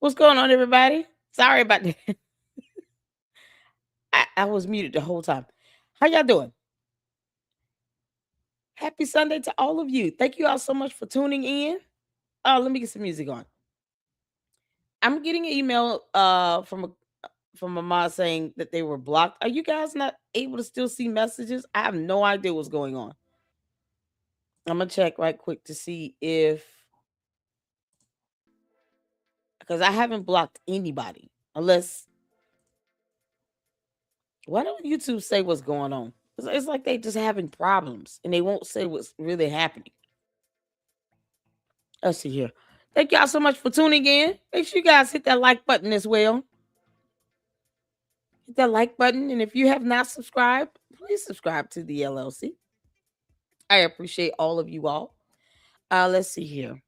What's going on, everybody? Sorry about that. I was muted the whole time. How y'all doing? Happy Sunday to all of you. Thank you all so much for tuning in. Oh, let me get some music on. I'm getting an email from a mod saying that they were blocked. Are you guys not able to still see messages? I have no idea what's going on. I'm gonna check right quick to see if because I haven't blocked anybody unless why don't YouTube say what's going on? It's like they just having problems and they won't say what's really happening. Let's see here. Thank y'all so much for tuning in. Make sure you guys hit that like button as well. Hit that like button. And if you have not subscribed, please subscribe to the LLC. I appreciate all of you all. Let's see here.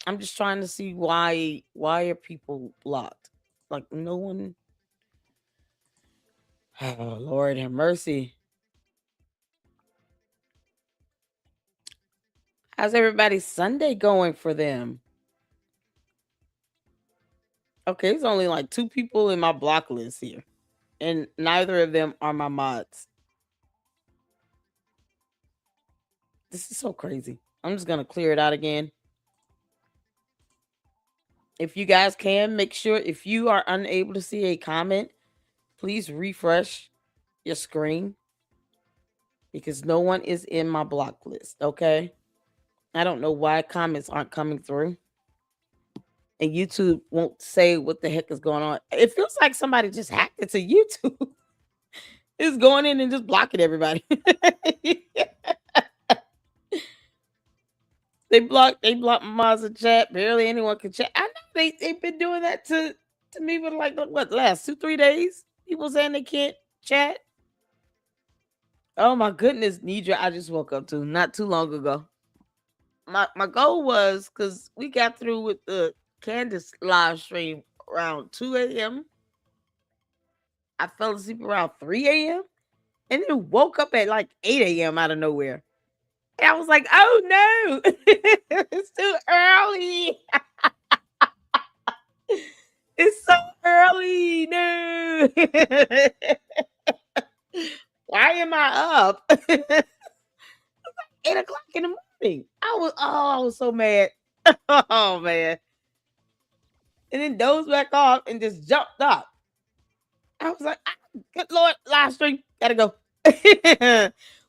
I'm just trying to see why are people blocked? Like no one. Oh Lord have mercy. How's everybody's Sunday going for them? Okay, it's only like 2 people in my block list here. And neither of them are my mods. This is so crazy. I'm just gonna clear it out again. If you guys can, make sure if you are unable to see a comment, please refresh your screen because no one is in my block list. Okay. I don't know why comments aren't coming through. And YouTube won't say what the heck is going on. It feels like somebody just hacked into YouTube. It's going in and just blocking everybody. They blocked my Mazda chat. Barely anyone can chat. I know they've been doing that to me for like what last 2-3 days. People saying they can't chat. Oh my goodness, Nidra, I just woke up to not too long ago. My goal was because we got through with the Candace live stream around 2 a.m. I fell asleep around 3 a.m. and then woke up at like 8 a.m. out of nowhere. And I was like, oh no, it's too early. It's so early. No. Why am I up? 8 o'clock in the morning. I was so mad. Oh man. And then dozed back off and just jumped up. I was like, good Lord, live stream. Gotta go.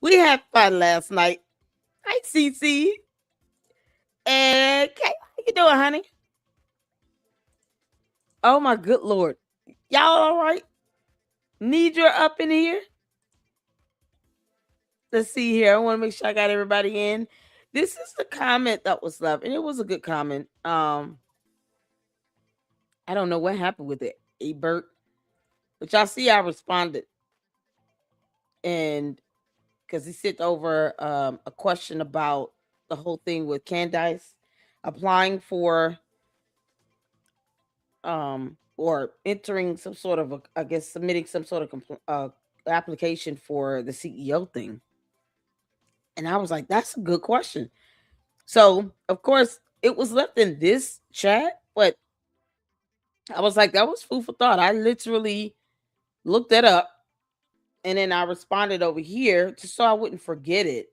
We had fun last night. Hi, CC. And Kay, how you doing, honey? Oh my good Lord. Y'all all right? Nidra up in here? Let's see here. I want to make sure I got everybody in. This is the comment that was left, and it was a good comment. I don't know what happened with it, Bert, but y'all see I responded, and because he sent over a question about the whole thing with Candace applying for or entering some sort of I guess submitting some sort of application for the CEO thing. And I was like, that's a good question. So, of course, it was left in this chat, but I was like, that was food for thought. I literally looked that up and then I responded over here just so I wouldn't forget it.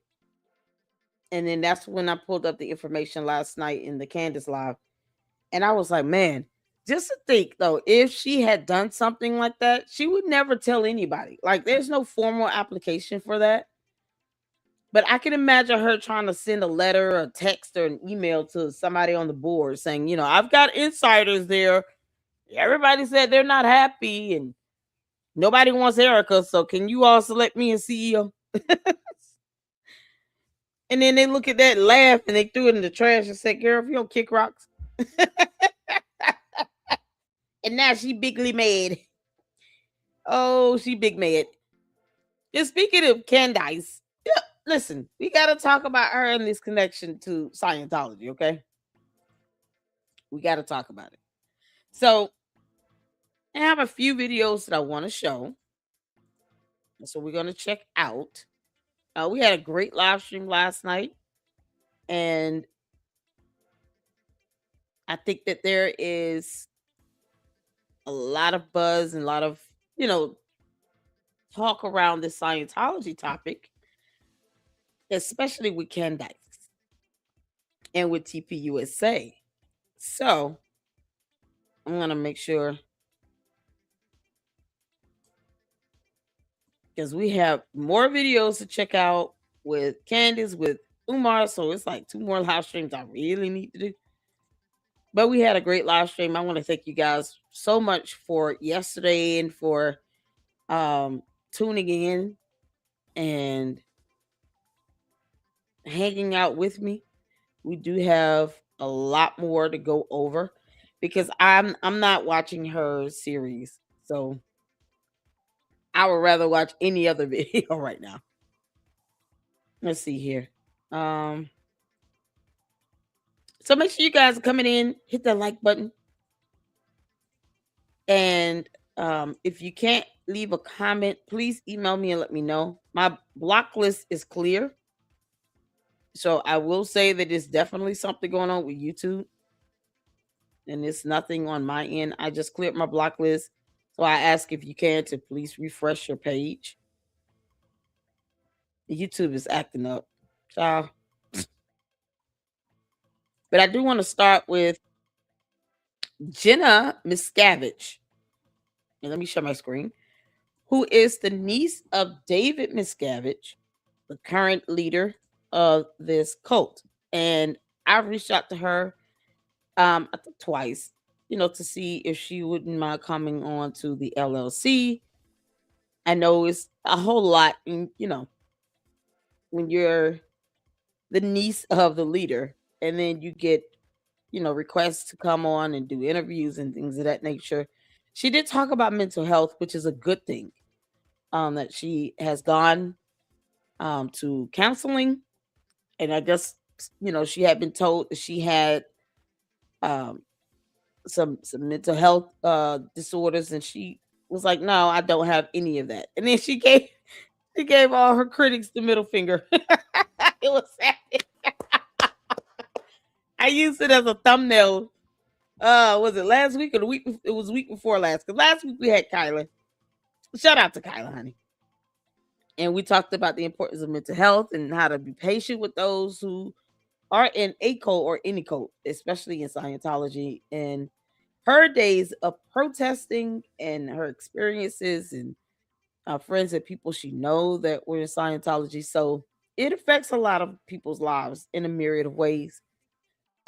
And then that's when I pulled up the information last night in the Candace live. And I was like, man, just to think though, if she had done something like that, she would never tell anybody. Like, there's no formal application for that. But I can imagine her trying to send a letter, a text, or an email to somebody on the board saying, I've got insiders there. Everybody said they're not happy and nobody wants Erica. So can you all select me as CEO? And then they look at that, laugh, and they threw it in the trash and said, girl, if you don't kick rocks. And now she bigly mad. Oh, she big mad. Just speaking of Candace, listen, we got to talk about her and this connection to Scientology, okay? We got to talk about it. So, I have a few videos that I want to show. So, we're going to check out. We had a great live stream last night. And I think that there is a lot of buzz and a lot of, you know, talk around the Scientology topic, especially with Candace and with TPUSA. So I'm gonna make sure, because we have more videos to check out with Candace, with Umar. So it's like 2 more live streams I really need to do. But we had a great live stream. I want to thank you guys so much for yesterday and for um tuning in and hanging out with me. We do have a lot more to go over because I'm not watching her series. So I would rather watch any other video right now. Let's see here. Um so make sure you guys are coming in, hit that like button. And if you can't leave a comment, please email me and let me know. My block list is clear. So I will say that there's definitely something going on with YouTube. And it's nothing on my end. I just cleared my block list. So I ask if you can to please refresh your page. YouTube is acting up. Ciao. But I do want to start with Jenna Miscavige. And let me share my screen. Who is the niece of David Miscavige, the current leader of this cult. And I've reached out to her, I think twice, to see if she wouldn't mind coming on to the LLC. I know it's a whole lot, when you're the niece of the leader, and then you get, requests to come on and do interviews and things of that nature. She did talk about mental health, which is a good thing. That she has gone to counseling, and I guess she had been told that she had um, some mental health disorders, and she was like, "No, I don't have any of that." And then she gave all her critics the middle finger. It was sad. I used it as a thumbnail. Was it last week or the week? It was week before last. Because last week we had Kyla. Shout out to Kyla, honey. And we talked about the importance of mental health and how to be patient with those who are in a cult or any cult, especially in Scientology. And her days of protesting and her experiences and friends and people she know that were in Scientology. So it affects a lot of people's lives in a myriad of ways.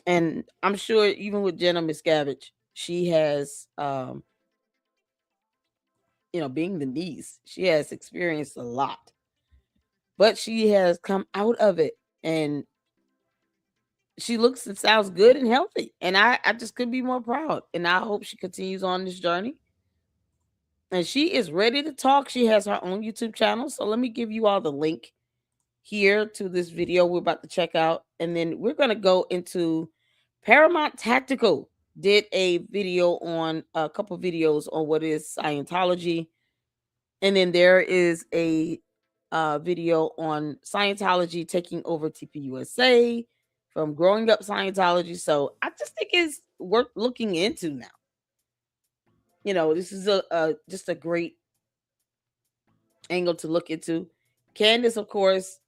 And I'm sure even with Jenna Miscavige, she has, being the niece, she has experienced a lot, but she has come out of it, and she looks and sounds good and healthy. And I just could be more proud. And I hope she continues on this journey. And she is ready to talk. She has her own YouTube channel. So let me give you all the link here to this video we're about to check out. And then we're going to go into Paramount Tactical did a video on a couple videos on what is Scientology. And then there is a video on Scientology taking over TPUSA from growing up Scientology. So I just think it's worth looking into now. This is just a great angle to look into. Candace, of course,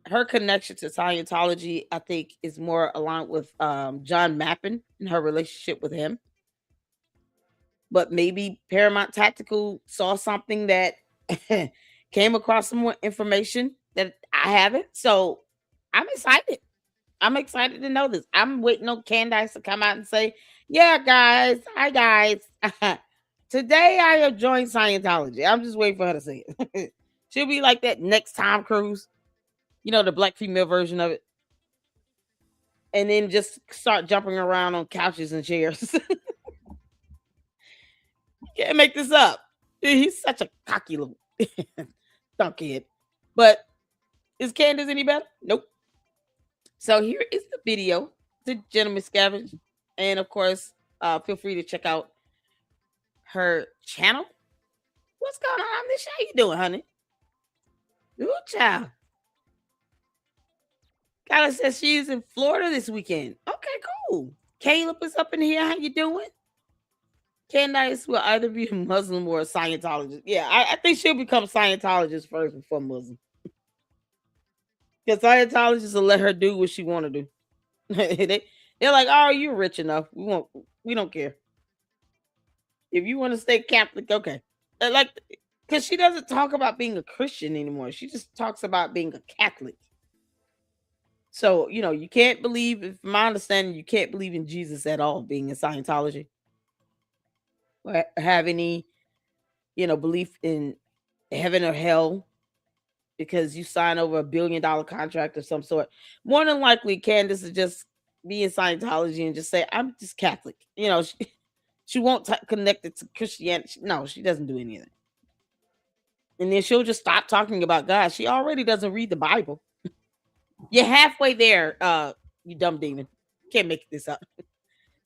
her connection to Scientology, I think, is more aligned with John Mappin and her relationship with him. But maybe Paramount Tactical saw something that came across some more information that I haven't. So I'm excited. I'm excited to know this. I'm waiting on Candace to come out and say, "Yeah, guys, hi guys. Today I have joined Scientology." I'm just waiting for her to say it. She'll be like that next Tom Cruise, the black female version of it, and then just start jumping around on couches and chairs. Can't make this up. He's such a cocky little kid. But is Candace any better? Nope. So here is the video to Jenna Miscavige. And of course, feel free to check out her channel. What's going on, Miss? How you doing, honey? Good child. Kyla says she's in Florida this weekend. Okay, cool. Caleb is up in here. How you doing? Candace will either be a Muslim or a Scientologist. Yeah, I think she'll become Scientologist first before Muslim. Because Scientologists will let her do what she want to do. They're like, oh, you're rich enough. We don't care. If you want to stay Catholic, okay. Like, because she doesn't talk about being a Christian anymore. She just talks about being a Catholic. So, you can't believe, if my understanding, you can't believe in Jesus at all, being in Scientology. Or have any, belief in heaven or hell because you sign over $1 billion contract of some sort. More than likely, Candace is just be in Scientology and just say, I'm just Catholic. She won't connect it to Christianity. No, she doesn't do any of that. And then she'll just stop talking about God. She already doesn't read the Bible. You're halfway there, you dumb demon. Can't make this up.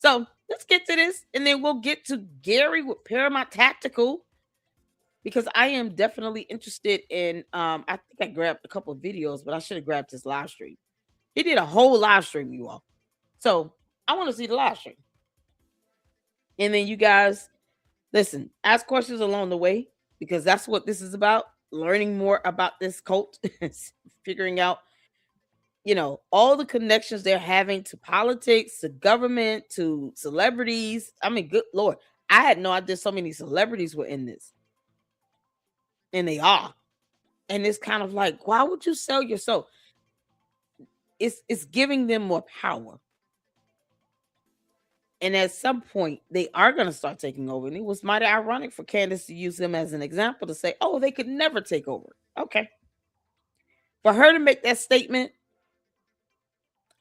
So let's get to this, and then we'll get to Gary with Paramount Tactical, because I am definitely interested in. I think I grabbed a couple of videos, but I should have grabbed his live stream. He did a whole live stream, you all. So I want to see the live stream, and then you guys listen, ask questions along the way, because that's what this is about. Learning more about this cult, figuring out all the connections they're having to politics, to government, to celebrities. I mean, good Lord, I had no idea so many celebrities were in this. And they are. And it's kind of like, why would you sell your soul? It's giving them more power. And at some point, they are going to start taking over. And it was mighty ironic for Candace to use them as an example to say, oh, they could never take over. Okay. For her to make that statement,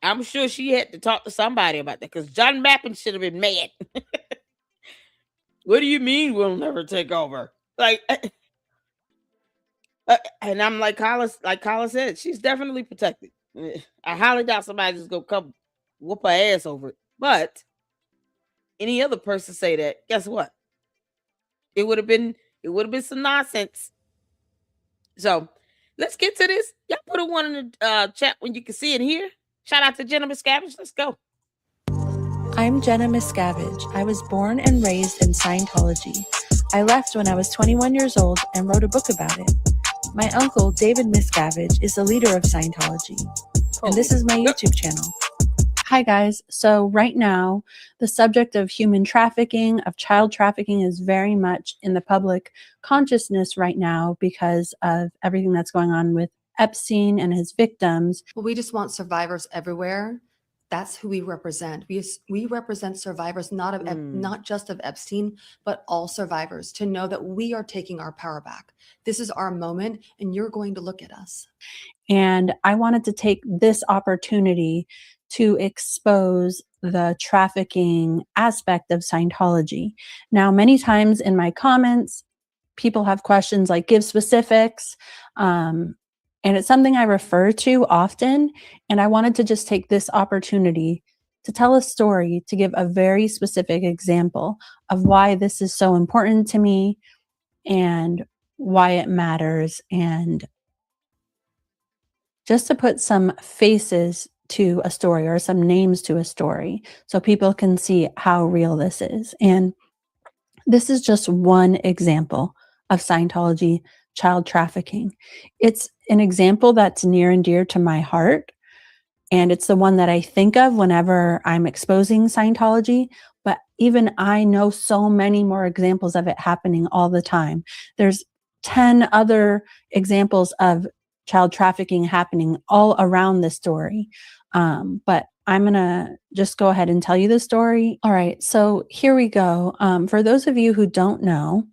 I'm sure she had to talk to somebody about that, because John Mappin should have been mad. What do you mean we'll never take over? Like, and I'm like Carla said, she's definitely protected. I highly doubt somebody's just gonna come whoop her ass over it. But any other person say that, guess what? It would have been some nonsense. So let's get to this. Y'all put a one in the chat when you can see it here. Shout out to Jenna Miscavige. Let's go. I'm Jenna Miscavige. I was born and raised in Scientology. I left when I was 21 years old and wrote a book about it. My uncle, David Miscavige, is the leader of Scientology. And this is my YouTube channel. Hi guys. So right now, the subject of human trafficking, of child trafficking, is very much in the public consciousness right now because of everything that's going on with Epstein and his victims. Well, we just want survivors everywhere. That's who we represent. We represent survivors, not just of Epstein, but all survivors, to know that we are taking our power back. This is our moment, and you're going to look at us. And I wanted to take this opportunity to expose the trafficking aspect of Scientology. Now, many times in my comments, people have questions like, give specifics. And it's something I refer to often. And I wanted to just take this opportunity to tell a story, to give a very specific example of why this is so important to me and why it matters, and just to put some faces to a story or some names to a story so people can see how real this is. And this is just one example of Scientology child trafficking. It's an example that's near and dear to my heart. And it's the one that I think of whenever I'm exposing Scientology. But even I know so many more examples of it happening all the time. There's 10 other examples of child trafficking happening all around this story. But I'm going to just go ahead and tell you the story. All right, so here we go. For those of you who don't know,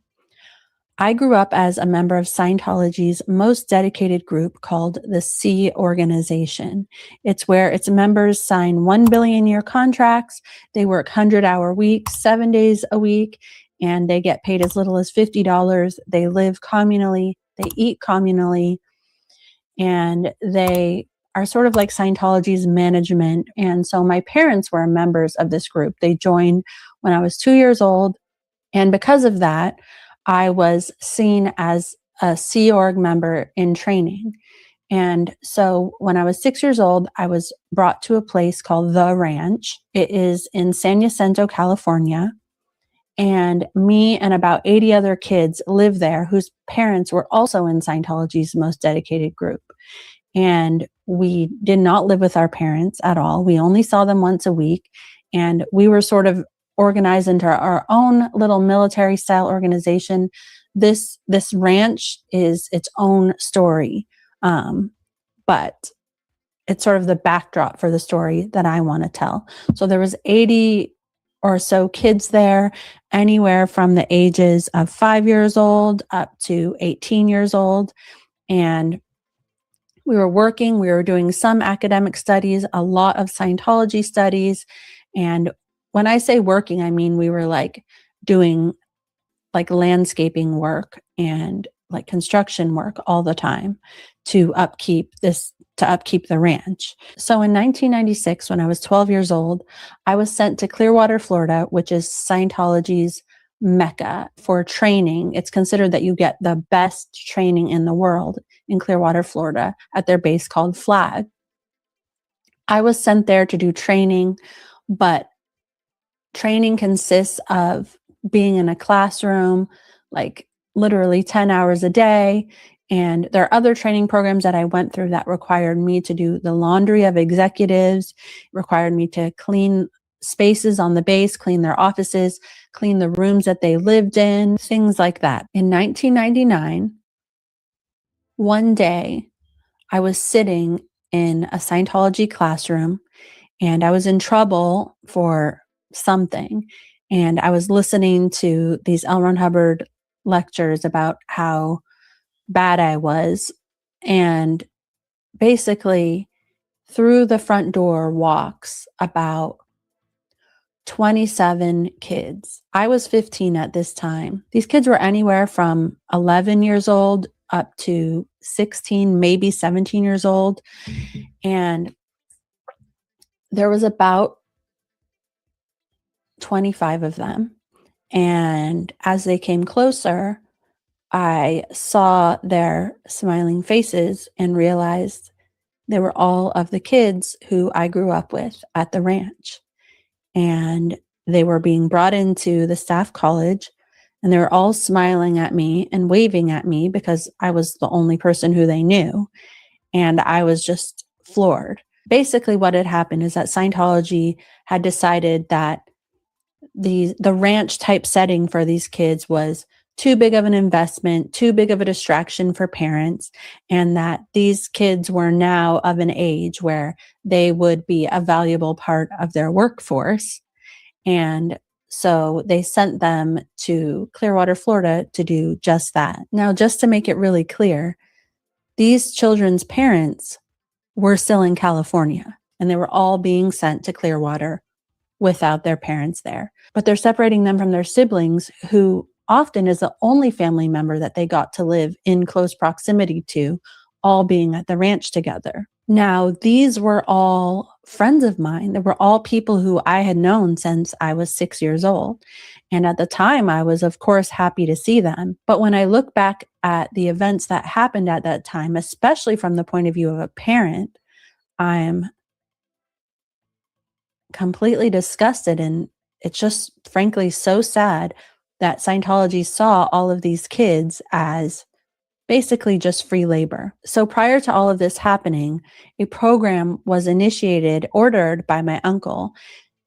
I grew up as a member of Scientology's most dedicated group called the C Organization. It's where its members sign 1 billion year contracts. They work 100-hour weeks, 7 days a week, and they get paid as little as $50. They live communally, they eat communally, and they are sort of like Scientology's management. And so my parents were members of this group. They joined when I was 2 years old. And because of that, I was seen as a Sea Org member in training. And so when I was 6 years old, I was brought to a place called The Ranch. It is in San Jacinto, California. And me and about 80 other kids live there whose parents were also in Scientology's most dedicated group. And we did not live with our parents at all. We only saw them once a week. And we were sort of organized into our own little military style organization. This ranch is its own story. But it's sort of the backdrop for the story that I want to tell. So there was 80 or so kids there, anywhere from the ages of 5 years old up to 18 years old. And we were working, we were doing some academic studies, a lot of Scientology studies. And when I say working, I mean, we were like doing like landscaping work and like construction work all the time to upkeep the ranch. So in 1996, when I was 12 years old, I was sent to Clearwater, Florida, which is Scientology's mecca for training. It's considered that you get the best training in the world in Clearwater, Florida, at their base called Flag. I was sent there to do training, but training consists of being in a classroom, like literally 10 hours a day. And there are other training programs that I went through that required me to do the laundry of executives, required me to clean spaces on the base, clean their offices, clean the rooms that they lived in, things like that. In 1999, one day, I was sitting in a Scientology classroom and I was in trouble for something. And I was listening to these L. Ron Hubbard lectures about how bad I was. And basically, through the front door walks about 27 kids. I was 15 at this time. These kids were anywhere from 11 years old up to 16, maybe 17 years old. And there was about 25 of them. And as they came closer, I saw their smiling faces and realized they were all of the kids who I grew up with at the ranch. And they were being brought into the staff college, and they were all smiling at me and waving at me because I was the only person who they knew. And I was just floored. Basically, what had happened is that Scientology had decided that the ranch type setting for these kids was too big of an investment, too big of a distraction for parents, and that these kids were now of an age where they would be a valuable part of their workforce. And so they sent them to Clearwater, Florida to do just that. Now, just to make it really clear, these children's parents were still in California, and they were all being sent to Clearwater without their parents there. But they're separating them from their siblings, who often is the only family member that they got to live in close proximity to, all being at the ranch together. Now, these were all friends of mine. They were all people who I had known since I was 6 years old. And at the time, I was, of course, happy to see them. But when I look back at the events that happened at that time, especially from the point of view of a parent, I'm completely disgusted. And it's just, frankly, so sad that Scientology saw all of these kids as basically just free labor. So prior to all of this happening, a program was initiated, ordered by my uncle,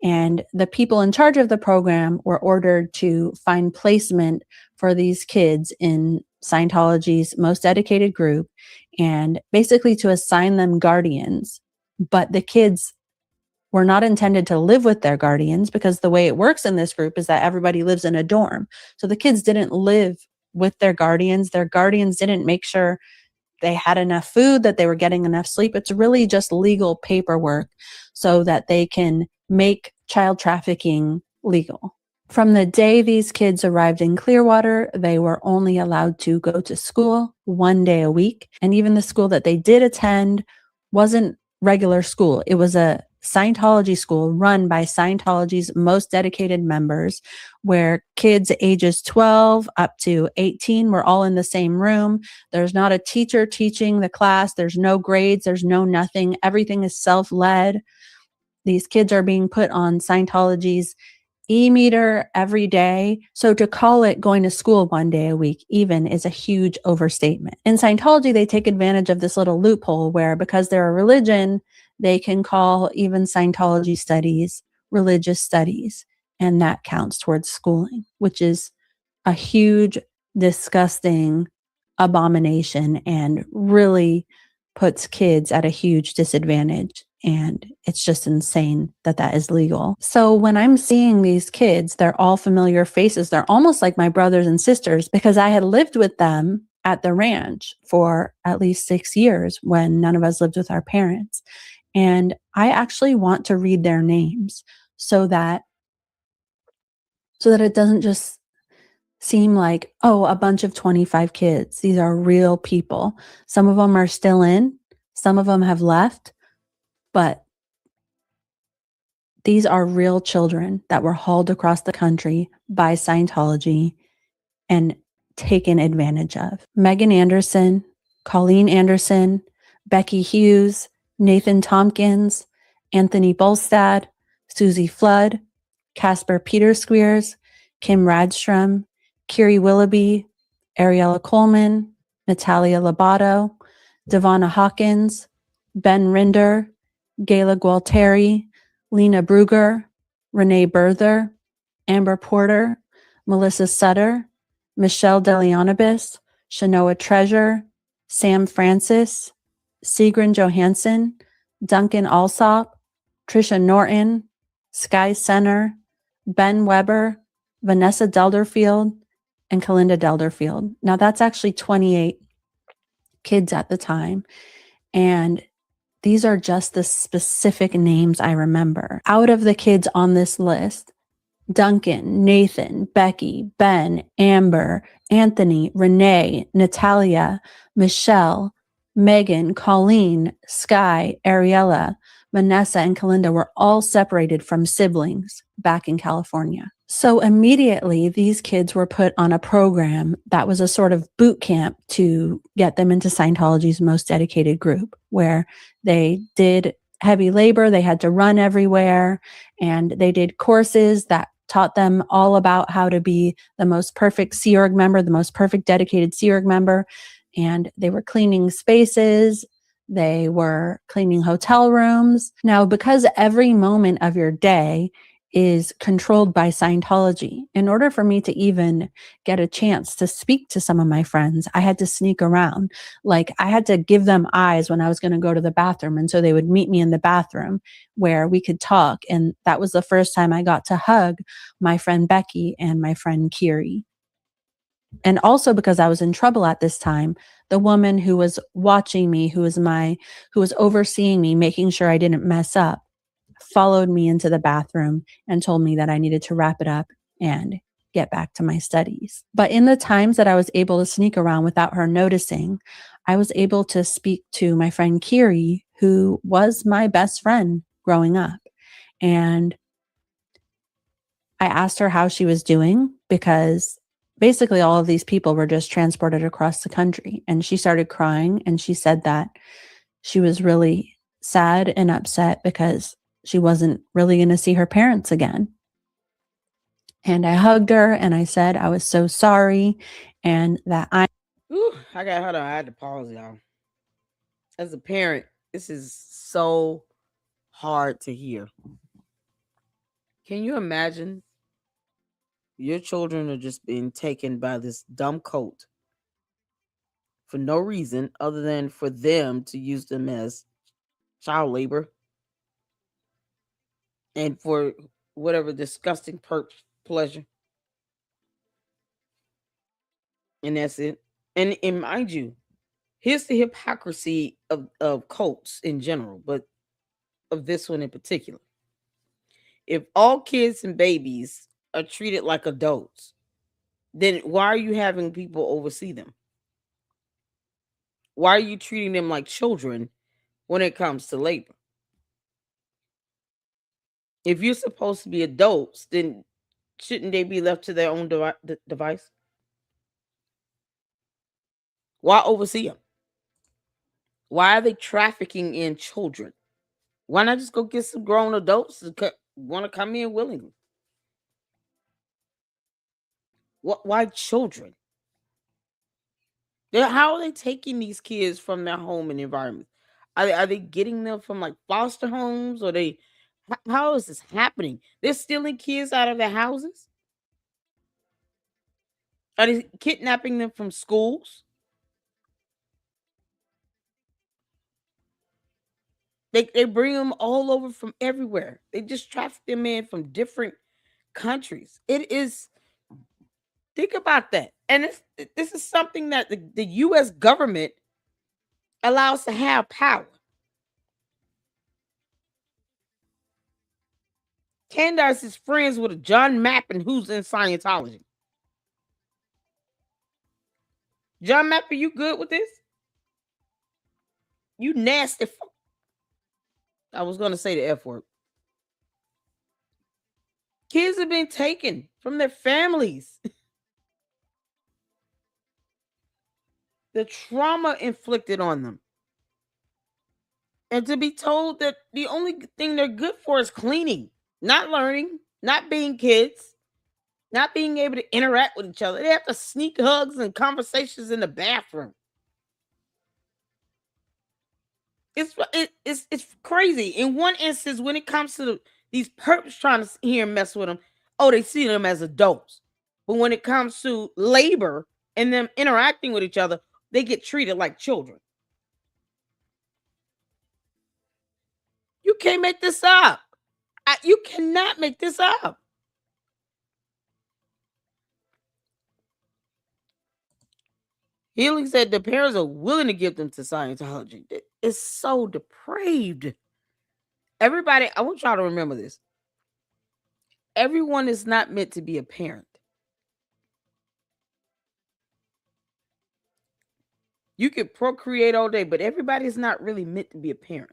and the people in charge of the program were ordered to find placement for these kids in Scientology's most dedicated group and basically to assign them guardians. But the kids were not intended to live with their guardians, because the way it works in this group is that everybody lives in a dorm. So the kids didn't live with their guardians. Their guardians didn't make sure they had enough food, that they were getting enough sleep. It's really just legal paperwork so that they can make child trafficking legal. From the day these kids arrived in Clearwater, they were only allowed to go to school 1 day a week. And even the school that they did attend wasn't regular school. It was a Scientology school run by Scientology's most dedicated members, where kids ages 12 up to 18 were all in the same room. There's not a teacher teaching the class. There's no grades. There's no nothing. Everything is self-led. These kids are being put on Scientology's e-meter every day. So to call it going to school one day a week even is a huge overstatement. In Scientology, they take advantage of this little loophole where, because they're a religion, they can call even Scientology studies religious studies, and that counts towards schooling, which is a huge, disgusting abomination and really puts kids at a huge disadvantage. And it's just insane that that is legal. So when I'm seeing these kids, they're all familiar faces. They're almost like my brothers and sisters, because I had lived with them at the ranch for at least 6 years when none of us lived with our parents. And I actually want to read their names so that it doesn't just seem like, oh, a bunch of 25 kids. These are real people. Some of them are still in, some of them have left, but these are real children that were hauled across the country by Scientology and taken advantage of. Megan Anderson, Colleen Anderson, Becky Hughes, Nathan Tompkins, Anthony Bolstad, Susie Flood, Casper Peter Squeers, Kim Radstrom, Kiri Willoughby, Ariella Coleman, Natalia Labato, Devonna Hawkins, Ben Rinder, Gayla Gualteri, Lena Brugger, Renee Berther, Amber Porter, Melissa Sutter, Michelle Delianibus, Shanoa Treasure, Sam Francis, Sigrun Johansson, Duncan Alsop, Trisha Norton, Sky Center, Ben Weber, Vanessa Delderfield, and Kalinda Delderfield. Now that's actually 28 kids at the time. And these are just the specific names I remember. Out of the kids on this list, Duncan, Nathan, Becky, Ben, Amber, Anthony, Renee, Natalia, Michelle, Megan, Colleen, Sky, Ariella, Vanessa, and Kalinda were all separated from siblings back in California. So immediately these kids were put on a program that was a sort of boot camp to get them into Scientology's most dedicated group, where they did heavy labor, they had to run everywhere, and they did courses that taught them all about how to be the most perfect Sea Org member, the most perfect dedicated Sea Org member. And they were cleaning spaces, they were cleaning hotel rooms. Now, because every moment of your day is controlled by Scientology, in order for me to even get a chance to speak to some of my friends, I had to sneak around. Like, I had to give them eyes when I was going to go to the bathroom. And so they would meet me in the bathroom where we could talk. And that was the first time I got to hug my friend Becky and my friend Kiri. And also because I was in trouble at this time, the woman who was watching me, who was overseeing me, making sure I didn't mess up, followed me into the bathroom and told me that I needed to wrap it up and get back to my studies. But in the times that I was able to sneak around without her noticing, I was able to speak to my friend Kiri, who was my best friend growing up. And I asked her how she was doing, because basically all of these people were just transported across the country. And she started crying, and she said that she was really sad and upset because she wasn't really going to see her parents again. And I hugged her and I said I was so sorry, and that Hold on. I had to pause, y'all. As a parent, this is so hard to hear. Can you imagine your children are just being taken by this dumb cult for no reason other than for them to use them as child labor and for whatever disgusting pleasure? And that's it. And mind you, here's the hypocrisy of cults in general, but of this one in particular. If all kids and babies are treated like adults, then why are you having people oversee them? Why are you treating them like children when it comes to labor? If you're supposed to be adults, then shouldn't they be left to their own device? Why oversee them? Why are they trafficking in children? Why not just go get some grown adults that want to come in willingly? Why children? How are they taking these kids from their home and environment? Are they getting them from like foster homes, or how is this happening? They're stealing kids out of their houses? Are they kidnapping them from schools? They bring them all over from everywhere. They just traffic them in from different countries. It is, think about that. And this is something that the US government allows to have power. Candace is friends with a John Mappin who's in Scientology. John Mappin, you good with this? You nasty. I was going to say the F word. Kids have been taken from their families. The trauma inflicted on them. And to be told that the only thing they're good for is cleaning, not learning, not being kids, not being able to interact with each other. They have to sneak hugs and conversations in the bathroom. It's crazy. In one instance, when it comes to these perps trying to hear and mess with them, oh, they see them as adults. But when it comes to labor and them interacting with each other, they get treated like children. You can't make this up. You cannot make this up. Healing said the parents are willing to give them to Scientology. It's so depraved. Everybody, I want y'all to remember this. Everyone is not meant to be a parent. You could procreate all day, but everybody's not really meant to be a parent.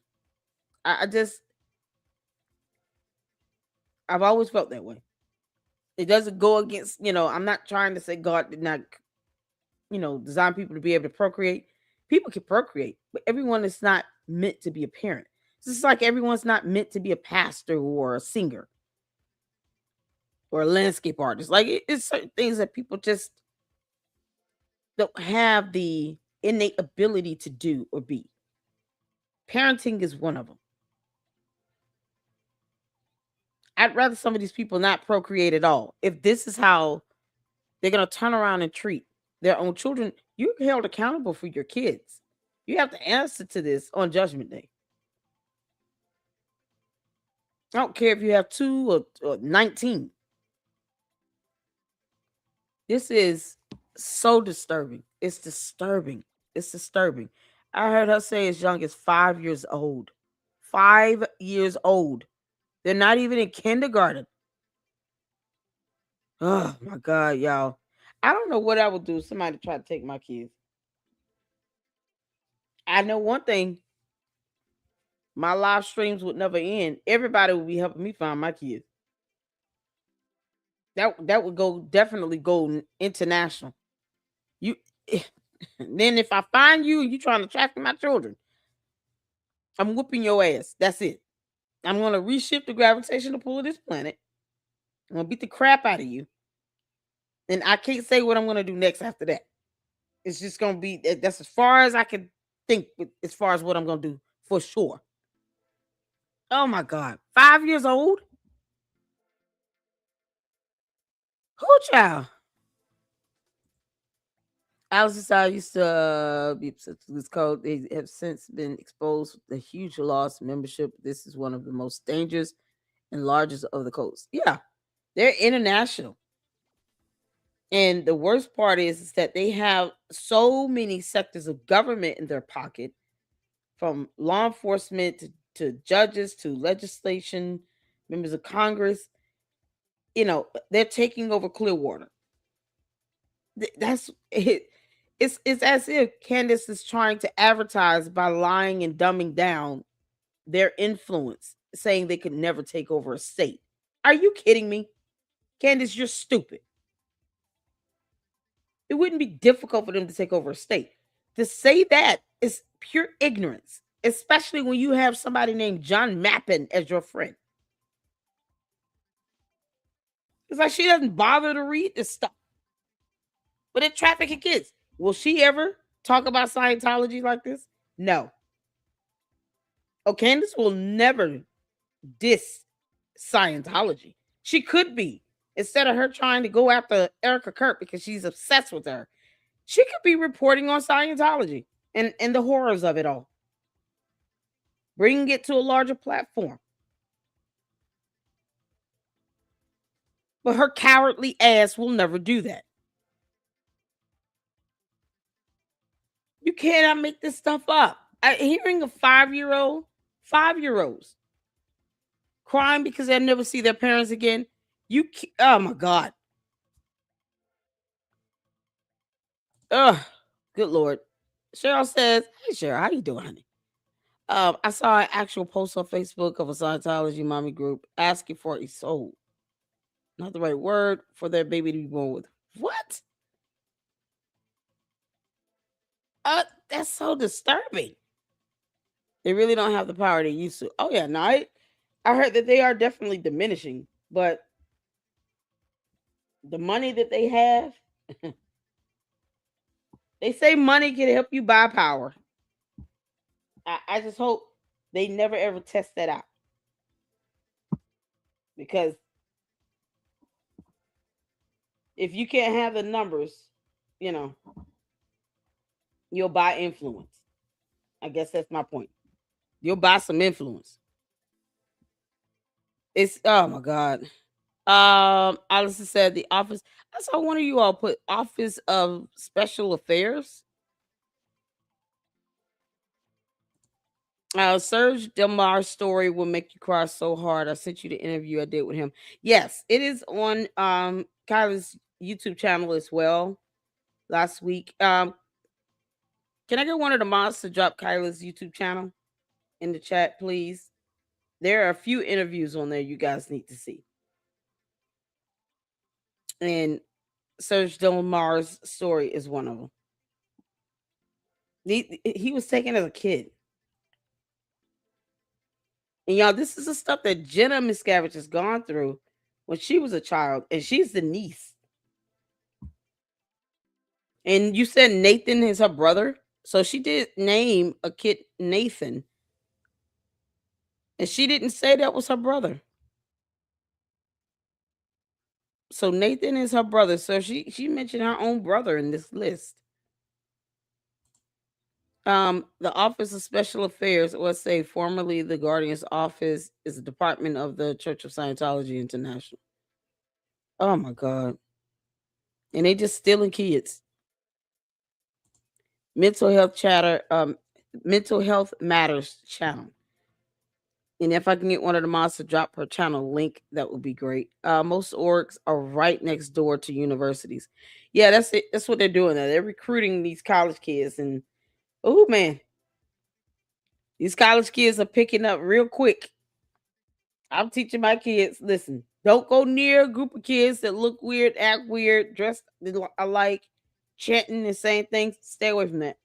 I've always felt that way. It doesn't go against, I'm not trying to say God did not, design people to be able to procreate. People can procreate, but everyone is not meant to be a parent. It's just like everyone's not meant to be a pastor or a singer or a landscape artist. Like it's certain things that people just don't have the innate ability to do or be. Parenting is one of them. I'd rather some of these people not procreate at all. If this is how they're going to turn around and treat their own children, you're held accountable for your kids. You have to answer to this on Judgment Day. I don't care if you have 2 or 19. This is so disturbing. It's disturbing. It's disturbing. I heard her say as young as 5 years old. 5 years old. They're not even in kindergarten. Oh my God, y'all. I don't know what I would do if somebody tried to take my kids. I know one thing. My live streams would never end. Everybody would be helping me find my kids. That would definitely go international. You then if I find you and you trying to traffic my children, I'm whooping your ass. That's it. I'm gonna reshift the gravitational pull of this planet. I'm gonna beat the crap out of you. And I can't say what I'm gonna do next after that. It's just gonna be that's as far as I can think as far as what I'm gonna do for sure. Oh my God. 5 years old? Who child? Alice used to be this code. They have since been exposed with a huge loss membership. This is one of the most dangerous and largest of the codes. Yeah, they're international. And the worst part is that they have so many sectors of government in their pocket, from law enforcement to judges to legislation, members of Congress. They're taking over Clearwater. That's it. It's as if Candace is trying to advertise by lying and dumbing down their influence saying they could never take over a state. Are you kidding me? Candace, you're stupid. It wouldn't be difficult for them to take over a state. To say that is pure ignorance, especially when you have somebody named John Mappin as your friend. It's like she doesn't bother to read this stuff. But it trafficking kids. Will she ever talk about Scientology like this? No. Oh, Candace will never diss Scientology. She could be. Instead of her trying to go after Erica Kirk because she's obsessed with her, she could be reporting on Scientology and the horrors of it all. Bringing it to a larger platform. But her cowardly ass will never do that. You cannot make this stuff up. Hearing a 5-year-olds crying because they'll never see their parents again. Oh my God. Ugh, good Lord. Cheryl says, hey Cheryl, how you doing, honey? I saw an actual post on Facebook of a Scientology mommy group asking for a soul. Not the right word for their baby to be born with. What? That's so disturbing. They really don't have the power they used to. Oh yeah, no, I heard that they are definitely diminishing, but the money that they have, they say money can help you buy power. I just hope they never ever test that out. Because if you can't have the numbers, you'll buy influence. I guess that's my point. You'll buy some influence. It's oh my God. Allison said the office. I saw one of you all put Office of Special Affairs. Serge Delmar's story will make you cry so hard. I sent you the interview I did with him. Yes, it is on Kyla's YouTube channel as well. Last week. Can I get one of the mods to drop Kyla's YouTube channel in the chat, please? There are a few interviews on there you guys need to see. And Serge Delmar's story is one of them. He was taken as a kid. And y'all, this is the stuff that Jenna Miscavige has gone through when she was a child, and she's the niece. And you said Nathan is her brother, so she did name a kid Nathan, and she didn't say that was her brother. So Nathan is her brother. So she mentioned her own brother in this list. The Office of Special Affairs, or say formerly the Guardian's Office, is a department of the Church of Scientology International. Oh my God. And they just stealing kids. Mental Health Matters channel. And if I can get one of the mods to drop her channel link, that would be great. Most orgs are right next door to universities. Yeah, that's it. That's what they're doing. They're recruiting these college kids, and oh man, these college kids are picking up real quick. I'm teaching my kids, listen, don't go near a group of kids that look weird, act weird, dressed alike, chanting and saying things. Stay away from that.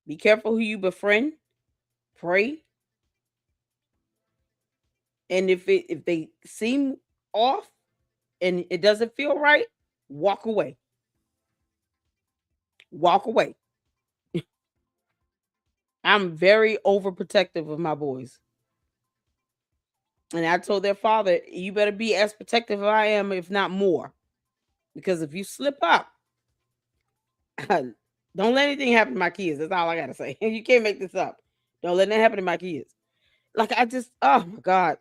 Be careful who you befriend. Pray. And if they seem off and it doesn't feel right, walk away. Walk away. I'm very overprotective of my boys. And I told their father, you better be as protective as I am, if not more. Because if you slip up, don't let anything happen to my kids. That's all I got to say. You can't make this up. Don't let that happen to my kids. Like, oh my God.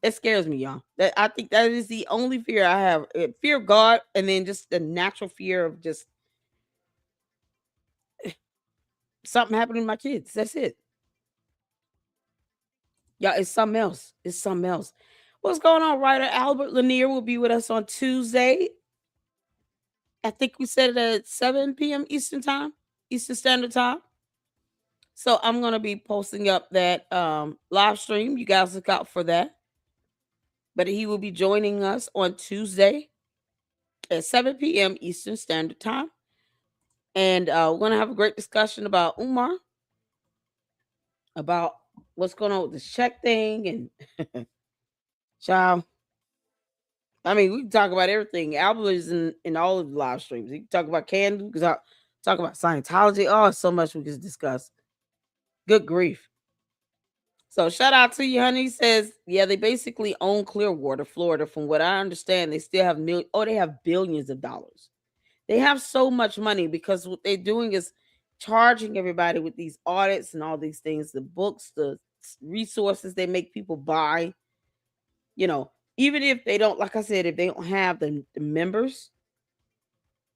It scares me, y'all. I think that is the only fear I have. Fear of God, and then just the natural fear of just something happening to my kids. That's it. Yeah, it's something else. It's something else. What's going on? Writer Albert Lanier will be with us on Tuesday. I think we said it at 7 p.m. Eastern Standard Time. So I'm going to be posting up that live stream. You guys look out for that. But he will be joining us on Tuesday at 7 p.m. Eastern Standard Time. And we're going to have a great discussion about Umar, about what's going on with this check thing. And child, I mean, we can talk about everything. Albert is in all of the live streams. We can talk about Candace. We can talk about Scientology. Oh, so much we can discuss. Good grief. So shout out to you, honey. He says, yeah, they basically own Clearwater, Florida. From what I understand, they still have they have billions of dollars. They have so much money because what they're doing is charging everybody with these audits and all these things, the books, the resources they make people buy. You know, even if they don't, like I said, if they don't have the members,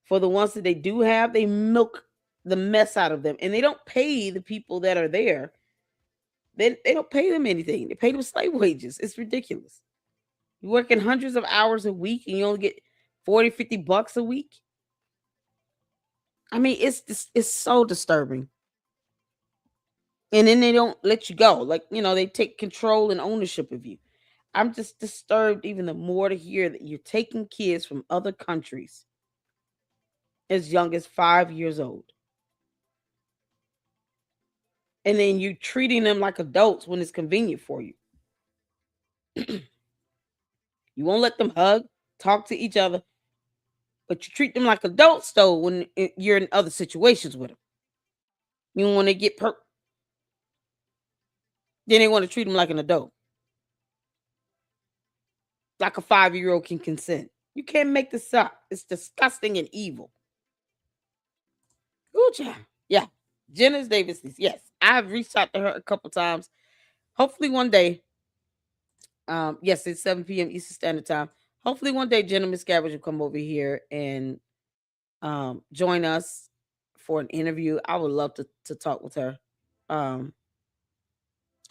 for the ones that they do have, they milk the mess out of them. And they don't pay the people that are there. They don't pay them anything. They pay them slave wages. It's ridiculous. You're working hundreds of hours a week and you only get 40, 50 bucks a week. I mean, it's so disturbing. And then they don't let you go. Like, you know, they take control and ownership of you. I'm just disturbed even the more to hear that you're taking kids from other countries as young as 5 years old. And then you treating them like adults when it's convenient for you. You won't let them hug, talk to each other, but you treat them like adults though when you're in other situations with them. You want to get then they want to treat them like an adult. Like a 5-year-old can consent. You can't make this up. It's disgusting and evil. Ooh, child. Yeah. Janice Davis, yes. I've reached out to her a couple times. Hopefully one day. Yes, it's 7 p.m. Eastern Standard Time. Hopefully one day Jenna Miscavige will come over here and join us for an interview. I would love to talk with her. Oh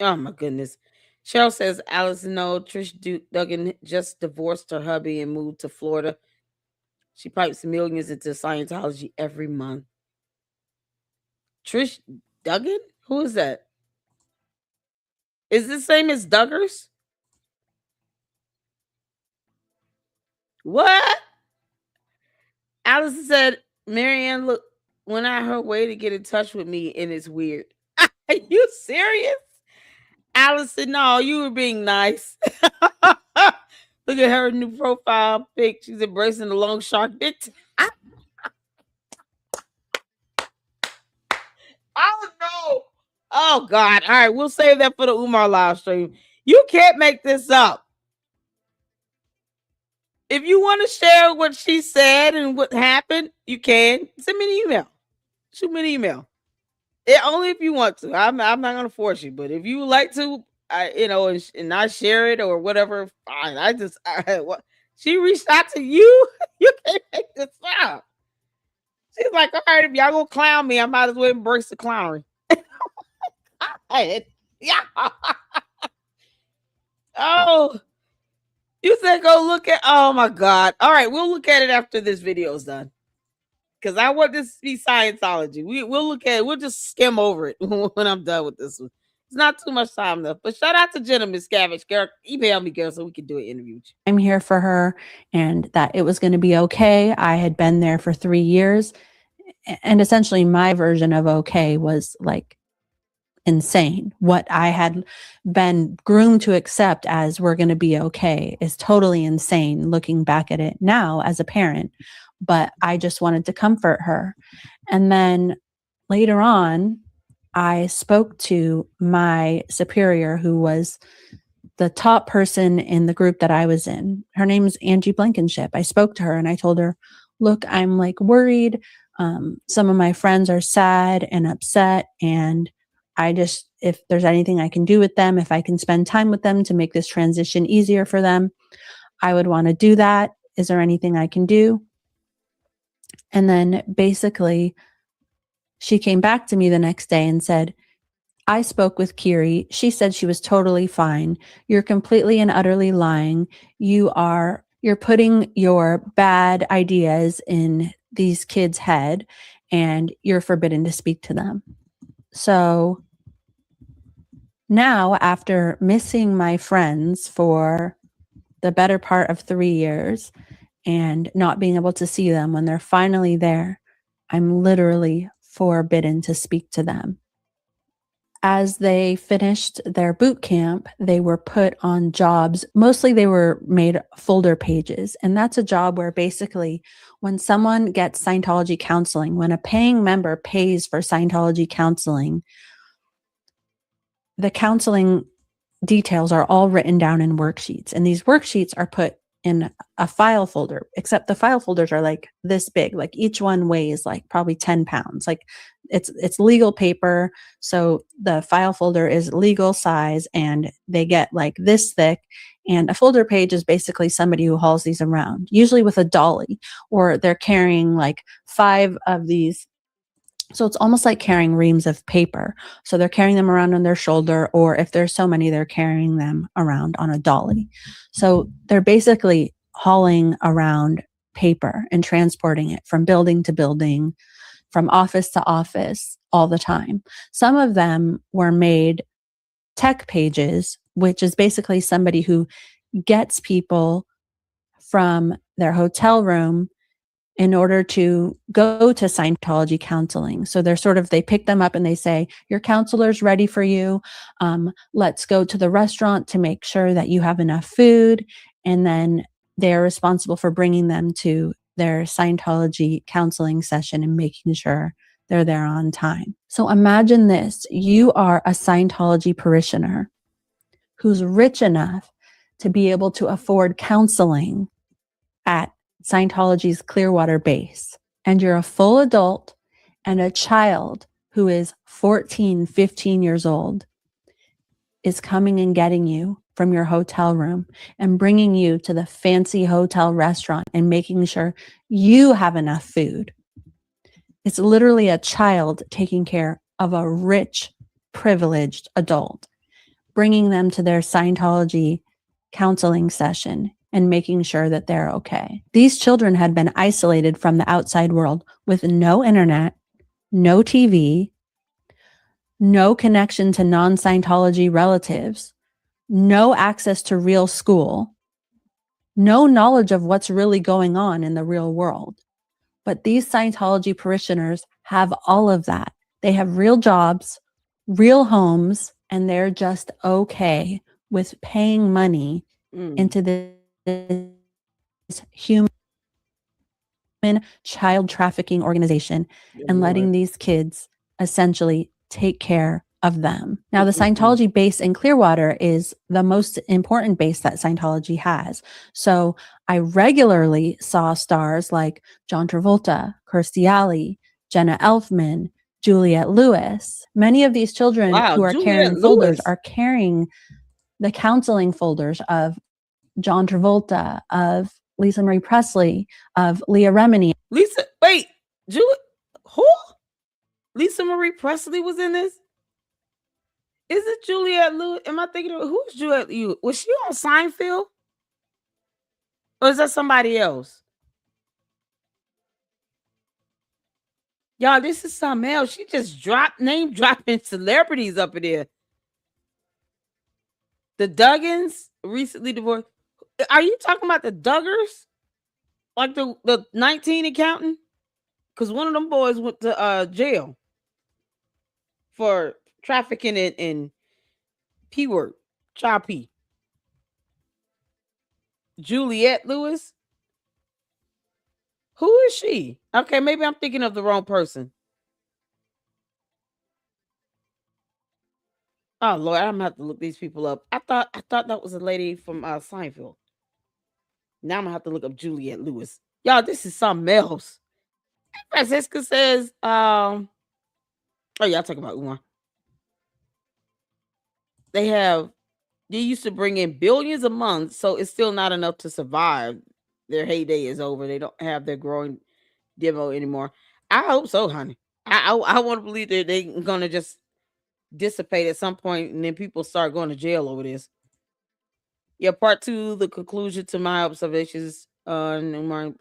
my goodness. Cheryl says, Alice, no, Trish Duggan just divorced her hubby and moved to Florida. She pipes millions into Scientology every month. Trish Duggan? Who is that? Is the same as Duggars? What? Alice said, Marianne, look, when I her way to get in touch with me, and it's weird. Are you serious? Alice said, no, you were being nice. Look at her new profile pic. She's embracing the long shark dick. Oh no. Oh God. All right, we'll save that for the Umar live stream. You can't make this up. If you want to share what she said and what happened, you can. Send me an email. Shoot me an email. Only if you want to. I'm not gonna force you, but if you would like to, and I share it or whatever, fine. She reached out to you. You can't make this up. She's like, all right, if y'all gonna clown me, I might as well embrace the clownery. Yeah. Oh, you said go look at. Oh my God! All right, we'll look at it after this video is done. Because I want this to be Scientology. We'll look at it. We'll just skim over it when I'm done with this one. It's not too much time left. But shout out to Jenna Miscavige. Girl, email me, girl, so we can do an interview. I'm here for her and that it was going to be okay. I had been there for 3 years. And essentially my version of okay was like insane. What I had been groomed to accept as we're going to be okay is totally insane looking back at it now as a parent. But I just wanted to comfort her. And then later on, I spoke to my superior, who was the top person in the group that I was in. Her name's Angie Blankenship. I spoke to her and I told her, look, I'm like worried. Some of my friends are sad and upset. And if there's anything I can do with them, if I can spend time with them to make this transition easier for them, I would want to do that. Is there anything I can do? And then basically she came back to me the next day and said, I spoke with Kiri. She said she was totally fine. You're completely and utterly lying. You're putting your bad ideas in these kids' head and you're forbidden to speak to them. So now, after missing my friends for the better part of 3 years and not being able to see them when they're finally there, I'm literally forbidden to speak to them. As they finished their boot camp, they were put on jobs. Mostly they were made folder pages. And that's a job where basically when someone gets Scientology counseling, when a paying member pays for Scientology counseling, the counseling details are all written down in worksheets. And these worksheets are put in a file folder, except the file folders are like this big. Like each one weighs like probably 10 pounds. Like it's legal paper. So the file folder is legal size and they get like this thick. And a folder page is basically somebody who hauls these around, usually with a dolly, or they're carrying like 5 of these. So it's almost like carrying reams of paper. So they're carrying them around on their shoulder, or if there's so many, they're carrying them around on a dolly. So they're basically hauling around paper and transporting it from building to building, from office to office all the time. Some of them were made tech pages, which is basically somebody who gets people from their hotel room in order to go to Scientology counseling. So they pick them up and they say, your counselor's ready for you. Let's go to the restaurant to make sure that you have enough food. And then they're responsible for bringing them to their Scientology counseling session and making sure they're there on time. So imagine this. You are a Scientology parishioner who's rich enough to be able to afford counseling at Scientology's Clearwater base, and you're a full adult, and a child who is 14, 15 years old is coming and getting you from your hotel room and bringing you to the fancy hotel restaurant and making sure you have enough food. It's literally a child taking care of a rich, privileged adult, bringing them to their Scientology counseling session and making sure that they're okay. These children had been isolated from the outside world with no internet, no TV, no connection to non-Scientology relatives, no access to real school, no knowledge of what's really going on in the real world. But these Scientology parishioners have all of that. They have real jobs, real homes, and they're just okay with paying money into this human child trafficking organization and letting these kids essentially take care of them. Now, the Scientology base in Clearwater is the most important base that Scientology has. So I regularly saw stars like John Travolta, Kirstie Alley, Jenna Elfman, Juliette Lewis. Many of these children who are carrying folders are carrying the counseling folders of John Travolta, of Lisa Marie Presley, of Leah Remini. Who? Lisa Marie Presley was in this? Is it Juliette Lewis? Am I thinking of who's Juliette Lewis? Was she on Seinfeld? Or is that somebody else? Y'all, this is something else. She just name dropping celebrities up in there. The Duggins recently divorced. Are you talking about the Duggars? Like the 19 accountant? Because one of them boys went to jail for trafficking in P word, child P. Juliette Lewis? Who is she? Okay, maybe I'm thinking of the wrong person. Oh Lord, I'm gonna have to look these people up. I thought that was a lady from Seinfeld. Now I'm gonna have to look up Juliette Lewis. Y'all, this is something else. Francisca says, oh y'all talking about Umar. They used to bring in billions a month, so it's still not enough to survive. Their heyday is over. They don't have their growing demo anymore. I hope so, honey. I want to believe that they're gonna just dissipate at some point, and then people start going to jail over this. Yeah, part 2, the conclusion to my observations on Umar.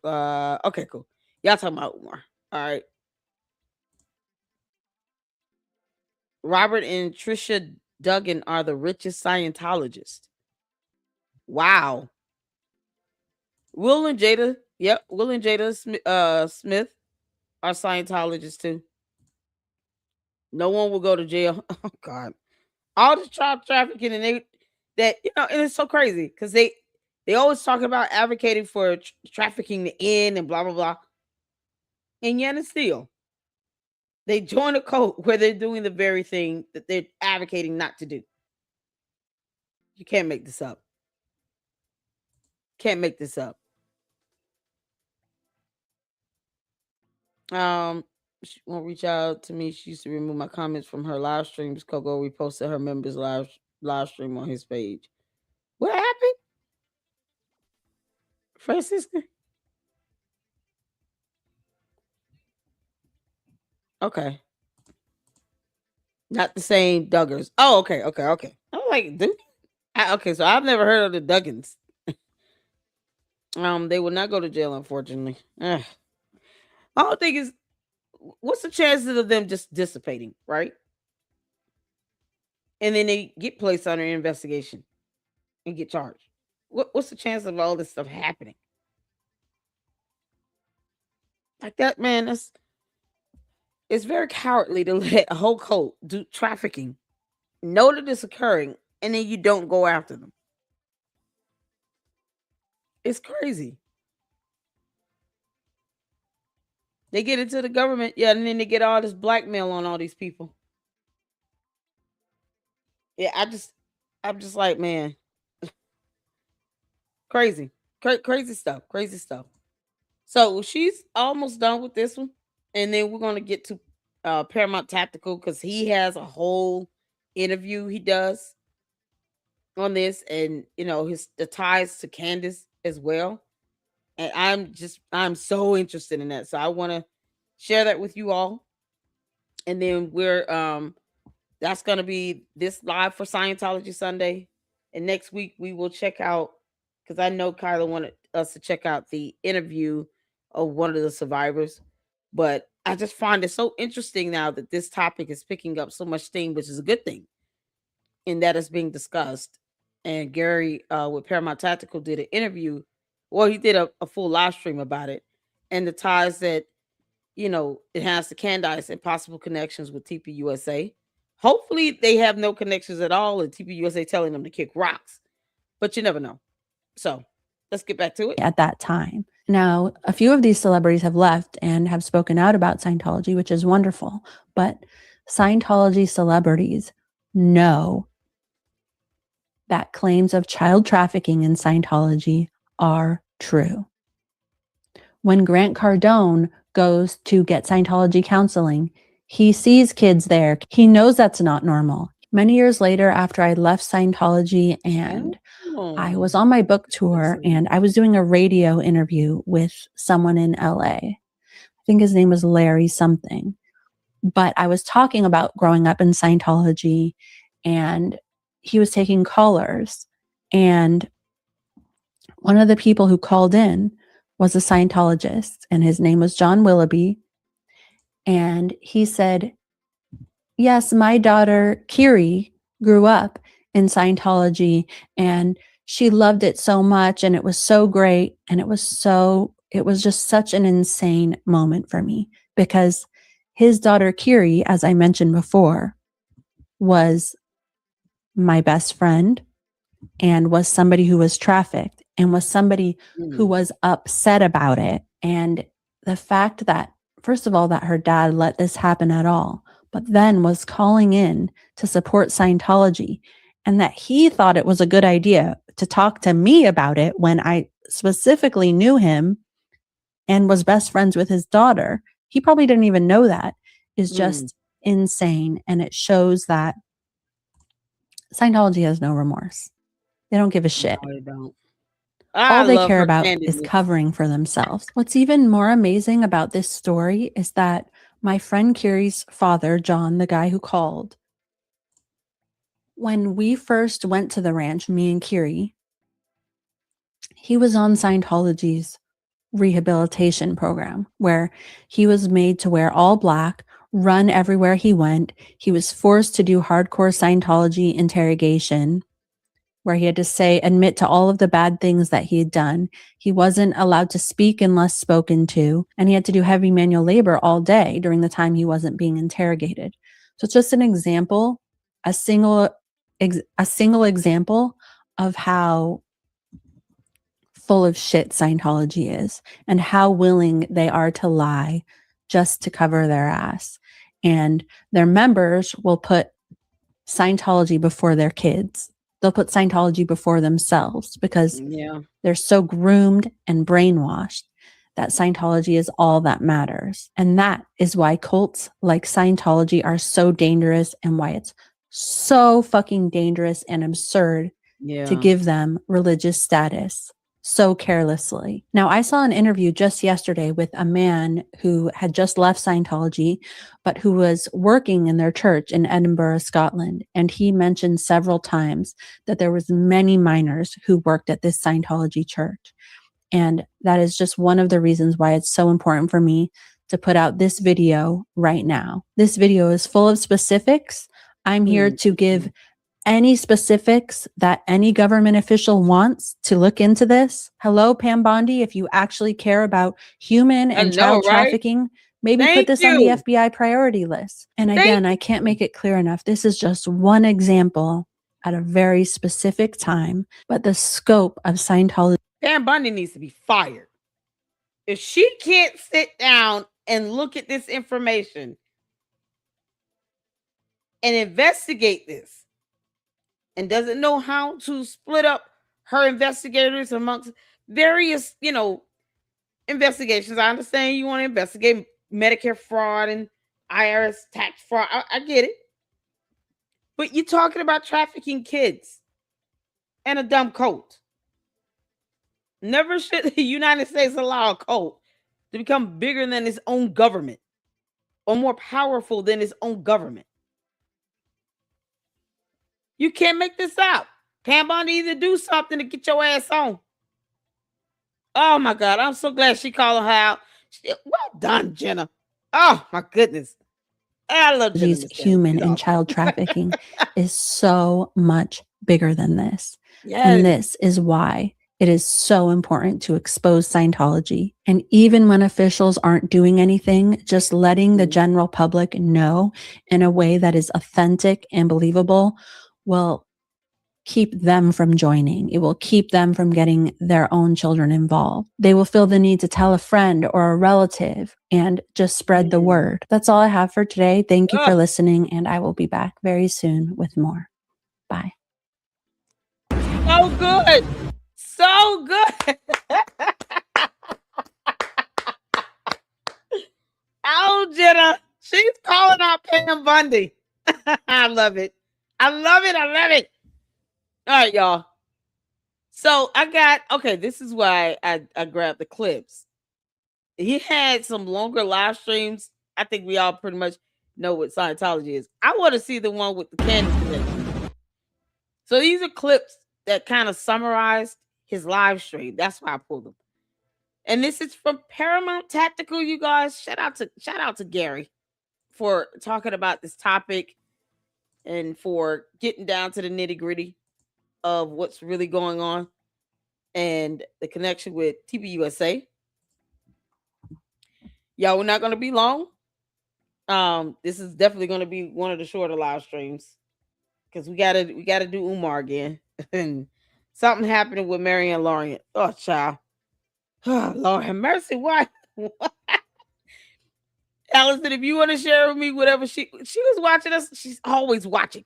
Okay, cool. Y'all talking about Umar. All right. Robert and Trisha Duggan are the richest Scientologists. Wow. Will and Jada, yep, Will and Jada Smith are Scientologists too. No one will go to jail. Oh God. All the child trafficking and and it's so crazy because they always talk about advocating for trafficking to end and blah blah blah. And yet and still, they join a cult where they're doing the very thing that they're advocating not to do. You can't make this up. Can't make this up. She won't reach out to me. She used to remove my comments from her live streams. Coco reposted her members live stream on his page. What happened, Francisca? Okay, not the same Duggars. Oh, okay. I'm like, dude. Okay, so I've never heard of the Duggins. They will not go to jail, unfortunately. Ugh. My whole thing is, what's the chances of them just dissipating, right? And then they get placed under investigation and get charged. What's the chance of all this stuff happening? Like that, man, it's very cowardly to let a whole cult do trafficking, know that it's occurring, and then you don't go after them. It's crazy. They get into the government, yeah, and then they get all this blackmail on all these people. Yeah, I'm just like, man, crazy, crazy stuff. So she's almost done with this one, and then we're gonna get to Paramount Tactical because he has a whole interview he does on this, and the ties to Candace as well. And I'm so interested in that, so I want to share that with you all. And then that's gonna be this live for Scientology Sunday, and next week we will check out, because I know Kyla wanted us to check out the interview of one of the survivors. But I just find it so interesting now that this topic is picking up so much steam, which is a good thing, and that is being discussed. And Gary with Paramount Tactical did an interview. Well, he did a full live stream about it and the ties that it has to Candace and possible connections with TPUSA. Hopefully, they have no connections at all, and TPUSA telling them to kick rocks. But you never know. So let's get back to it. At that time. Now, a few of these celebrities have left and have spoken out about Scientology, which is wonderful. But Scientology celebrities know that claims of child trafficking in Scientology are true. When Grant Cardone goes to get Scientology counseling, he sees kids there. He knows that's not normal. Many years later, after I left Scientology and I was on my book tour and I was doing a radio interview with someone in LA. I think his name was Larry something. But I was talking about growing up in Scientology, and he was taking callers. And one of the people who called in was a Scientologist, and his name was John Willoughby. And he said, yes, my daughter, Kiri, grew up in Scientology, and she loved it so much, and it was so great. And it was just such an insane moment for me, because his daughter, Kiri, as I mentioned before, was my best friend and was somebody who was trafficked and was somebody who was upset about it. And the fact that, first of all, that her dad let this happen at all, but then was calling in to support Scientology, and that he thought it was a good idea to talk to me about it when I specifically knew him and was best friends with his daughter. He probably didn't even know that, is just insane. And it shows that Scientology has no remorse. They don't give a shit. No, they don't. All they care about is covering for themselves. What's even more amazing about this story is that my friend Kiri's father, John, the guy who called, when we first went to the ranch, me and Kiri, he was on Scientology's rehabilitation program, where he was made to wear all black, run everywhere he went. He was forced to do hardcore Scientology interrogation, where he had to admit to all of the bad things that he had done. He wasn't allowed to speak unless spoken to, and he had to do heavy manual labor all day during the time he wasn't being interrogated. So it's just an example, a single example of how full of shit Scientology is and how willing they are to lie just to cover their ass. And their members will put Scientology before their kids. They'll put Scientology before themselves because they're so groomed and brainwashed that Scientology is all that matters. And that is why cults like Scientology are so dangerous and why it's so fucking dangerous and absurd to give them religious status so carelessly. Now, I saw an interview just yesterday with a man who had just left Scientology, but who was working in their church in Edinburgh, Scotland. And he mentioned several times that there was many minors who worked at this Scientology church. And that is just one of the reasons why it's so important for me to put out this video right now. This video is full of specifics. I'm here to give any specifics that any government official wants to look into this. Hello, Pam Bondi, if you actually care about human and child trafficking, maybe put this on the FBI priority list. And again, I can't make it clear enough. This is just one example at a very specific time, but the scope of Scientology. Pam Bondi needs to be fired. If she can't sit down and look at this information and investigate this, and doesn't know how to split up her investigators amongst various, investigations. I understand you want to investigate Medicare fraud and IRS tax fraud. I get it. But you're talking about trafficking kids and a dumb cult. Never should the United States allow a cult to become bigger than its own government or more powerful than its own government. You can't make this up. Pam Bondi, either do something to get your ass on. Oh my God, I'm so glad she called her out. Well done, Jenna. Oh my goodness. I love Jenna. Human and child trafficking is so much bigger than this. And this is why it is so important to expose Scientology. And even when officials aren't doing anything, just letting the general public know in a way that is authentic and believable will keep them from joining. It will keep them from getting their own children involved. They will feel the need to tell a friend or a relative and just spread the word. That's all I have for today. Thank you for listening, and I will be back very soon with more. Bye. So good. So good. Oh, Jenna. She's calling out Pam Bondi. I love it. I love it. I love it. All right, y'all. So this is why I grabbed the clips. He had some longer live streams. I think we all pretty much know what Scientology is. I want to see the one with the Candace connection. So these are clips that kind of summarized his live stream. That's why I pulled them. And this is from Paramount Tactical, you guys. Shout out to Gary for talking about this topic and for getting down to the nitty-gritty of what's really going on and the connection with TPUSA. Y'all, we're not going to be long. This is definitely going to be one of the shorter live streams because we gotta do Umar again. And something happening with Marianne Lawrence. Oh, child. Oh, Lord have mercy. Why? Allison, if you want to share with me whatever she was watching us, she's always watching.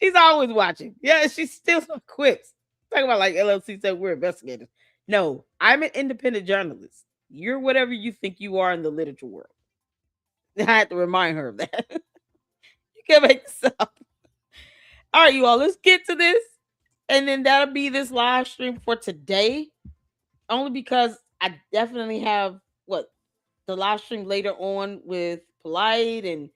She's always watching. Yeah, she still quits. Talking about like LLC said we're investigators. No, I'm an independent journalist. You're whatever you think you are in the literature world. I had to remind her of that. You can't make this up. All right, you all, let's get to this. And then that'll be this live stream for today. Only because I definitely have the live stream later on with Polite and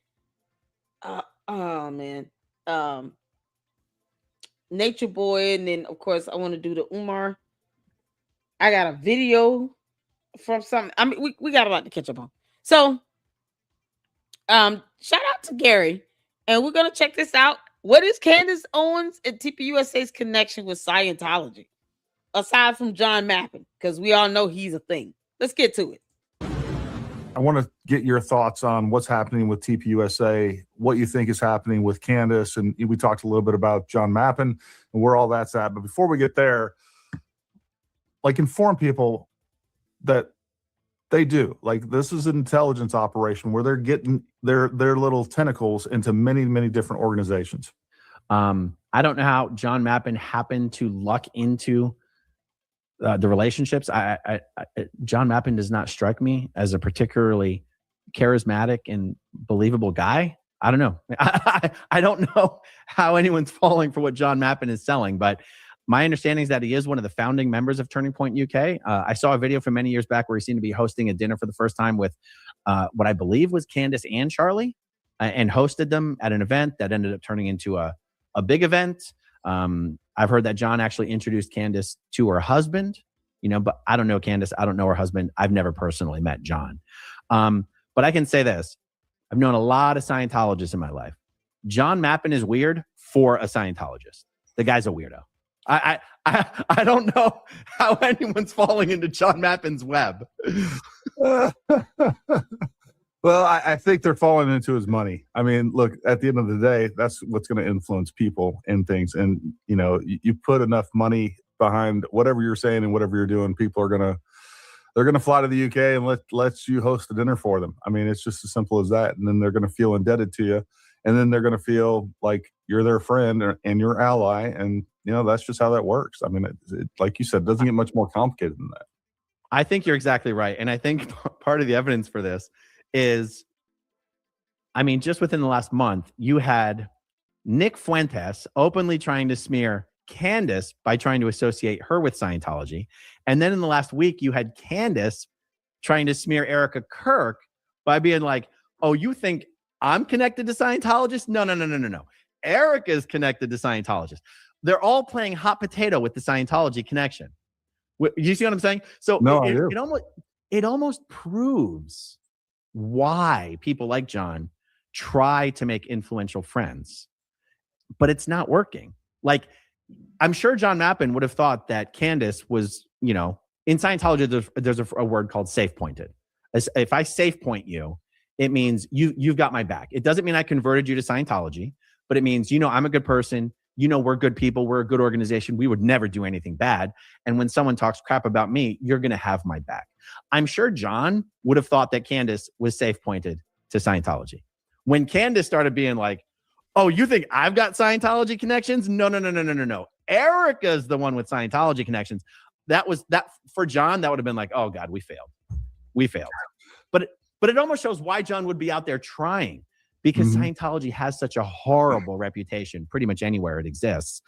Nature Boy, and then of course I want to do the Umar. I got a video from some. I mean, we got a lot to catch up on. So, shout out to Gary, and we're gonna check this out. What is Candace Owens and TPUSA's connection with Scientology, aside from John Mappin? Because we all know he's a thing. Let's get to it. I want to get your thoughts on what's happening with TPUSA, what you think is happening with Candace, and we talked a little bit about John Mappin and where all that's at. But before we get there, like, inform people that they do. Like, this is an intelligence operation where they're getting their little tentacles into many, many different organizations. I don't know how John Mappin happened to luck into the relationships. John Mappin does not strike me as a particularly charismatic and believable guy. I don't know. I don't know how anyone's falling for what John Mappin is selling, but my understanding is that he is one of the founding members of Turning Point UK. I saw a video from many years back where he seemed to be hosting a dinner for the first time with what I believe was Candace and Charlie, and hosted them at an event that ended up turning into a big event. I've heard that John actually introduced Candace to her husband, but I don't know Candace. I don't know her husband. I've never personally met John. But I can say this. I've known a lot of Scientologists in my life. John Mappin is weird for a Scientologist. The guy's a weirdo. I don't know how anyone's falling into John Mappin's web. Well, I think they're falling into his money. I mean, look, at the end of the day, that's what's going to influence people and things. And, you put enough money behind whatever you're saying and whatever you're doing, people are they're going to fly to the UK and let you host a dinner for them. I mean, it's just as simple as that. And then they're going to feel indebted to you. And then they're going to feel like you're their friend and your ally. And, that's just how that works. I mean, it, like you said, it doesn't get much more complicated than that. I think you're exactly right. And I think part of the evidence for this is, just within the last month, you had Nick Fuentes openly trying to smear Candace by trying to associate her with Scientology. And then in the last week, you had Candace trying to smear Erica Kirk by being like, oh, you think I'm connected to Scientologists? No. Erica's connected to Scientologists. They're all playing hot potato with the Scientology connection. You see what I'm saying? So no, it almost proves why people like John try to make influential friends, but it's not working. Like, I'm sure John Mappin would have thought that Candace was, in Scientology, there's a word called safe pointed. If I safe point you, it means you've got my back. It doesn't mean I converted you to Scientology, but it means, I'm a good person. We're good people. We're a good organization. We would never do anything bad. And when someone talks crap about me, you're going to have my back. I'm sure John would have thought that Candace was safe pointed to Scientology. When Candace started being like, oh, you think I've got Scientology connections? No. Erica's the one with Scientology connections. That for John, that would have been like, oh God, we failed. But it almost shows why John would be out there trying, because Scientology has such a horrible reputation pretty much anywhere it exists,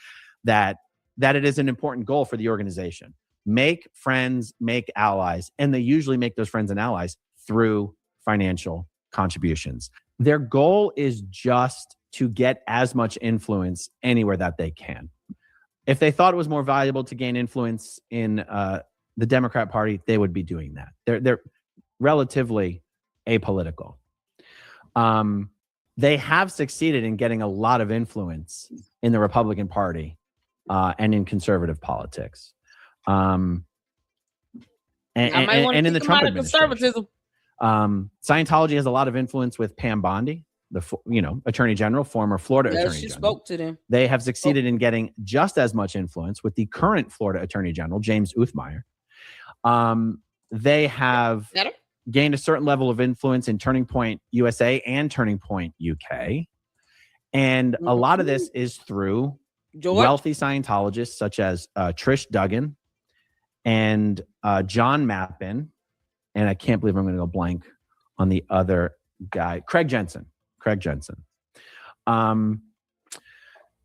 that it is an important goal for the organization. Make friends, make allies, and they usually make those friends and allies through financial contributions. Their goal is just to get as much influence anywhere that they can. If they thought it was more valuable to gain influence in the Democrat Party, they would be doing that. They're relatively apolitical. They have succeeded in getting a lot of influence in the Republican Party and in conservative politics. And in the Trump administration. Scientology has a lot of influence with Pam Bondi, the Attorney General, former Florida Attorney General. She spoke to them. They have succeeded in getting just as much influence with the current Florida Attorney General, James Uthmeyer. They have gained a certain level of influence in Turning Point USA and Turning Point UK. And a lot of this is through wealthy Scientologists such as Trish Duggan and John Mappin. And I can't believe I'm going to go blank on the other guy, Craig Jensen. Grant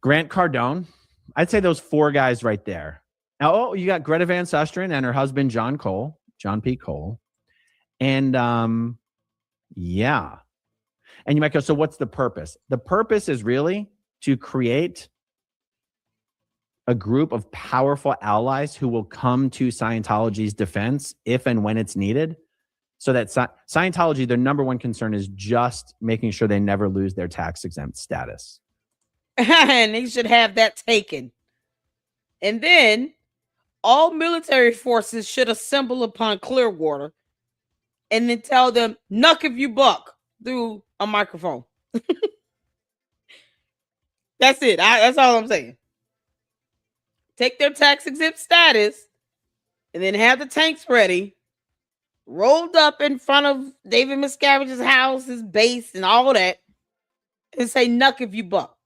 Cardone. I'd say those four guys right there. Now, you got Greta Van Susteren and her husband, John P. Cole. And yeah. And you might go, so what's the purpose? The purpose is really to create a group of powerful allies who will come to Scientology's defense if and when it's needed. So that Scientology, their number one concern is just making sure they never lose their tax exempt status. And they should have that taken. And then all military forces should assemble upon Clearwater and then tell them, "Knuck if you buck," through a microphone. That's it. That's all I'm saying. Take their tax exempt status and then have the tanks ready, rolled up in front of David Miscavige's house, his base, and all that, and say, "Knuck if you buck."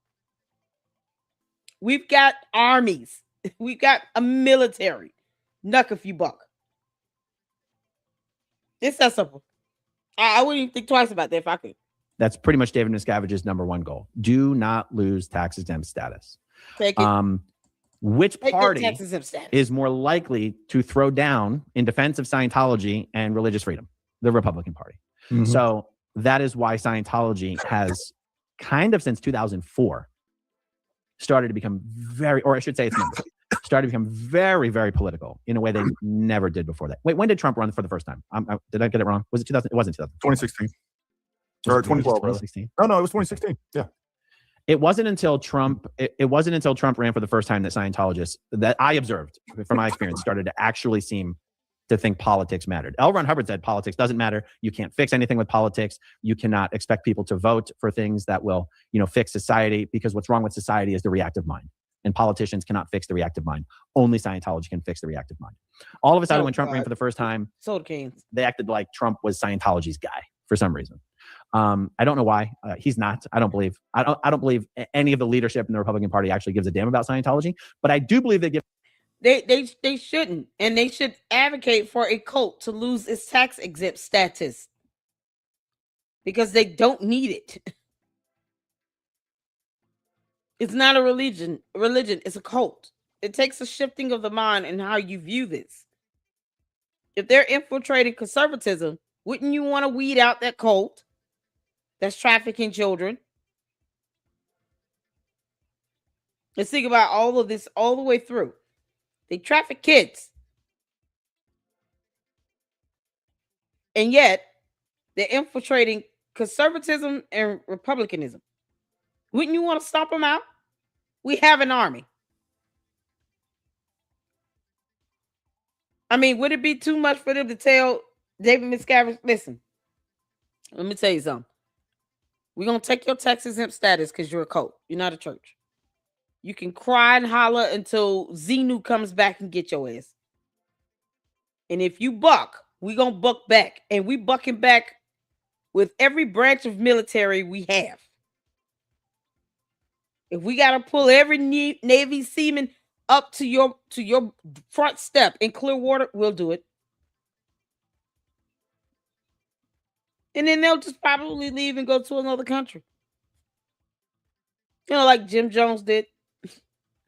We've got armies. We've got a military. Knuck if you buck. It's that simple. I wouldn't even think twice about that if I could. That's pretty much David Miscavige's number one goal. Do not lose tax exempt status. Take it. Which Take party tax exempt status. is more likely to throw down in defense of Scientology and religious freedom? The Republican Party. Mhm. So that is why Scientology has kind of since 2004 started to become very, or I should say it's not, started to become very, very political in a way they never did before that. Wait, when did Trump run for the first time? Did I get it wrong? Was it 2000? It wasn't 2000. 2016. Was Or it 2012. 2016? No, it was 2016. Yeah. It wasn't until Trump. It wasn't until Trump ran for the first time that Scientologists, that I observed from my experience, started to actually seem to think politics mattered. L. Ron Hubbard said politics doesn't matter. You can't fix anything with politics. You cannot expect people to vote for things that will, fix society, because what's wrong with society is the reactive mind, and politicians cannot fix the reactive mind. Only Scientology can fix the reactive mind. All of a sudden, when Trump ran for the first time, Soda cans. they acted like Trump was Scientology's guy for some reason. I don't know why. He's not. I don't believe any of the leadership in the Republican Party actually gives a damn about Scientology. But I do believe they give. They shouldn't, and they should advocate for a cult to lose its tax exempt status because they don't need it. It's not a religion. It's a cult. It takes a shifting of the mind and how you view this. If they're infiltrating conservatism, wouldn't you want to weed out that cult that's trafficking children? Let's think about all of this all the way through. They traffic kids. And yet, they're infiltrating conservatism and republicanism. Wouldn't you want to stop them out? We have an army. I mean, would it be too much for them to tell David Miscavige, "Listen, let me tell you something. We're going to take your tax exempt status because you're a cult. You're not a church. You can cry and holler until Xenu comes back and get your ass. And if you buck, we're going to buck back. And we bucking back with every branch of military we have. If we got to pull every Navy seaman up to your front step in Clearwater, we'll do it. And then they'll just probably leave and go to another country. Like Jim Jones did.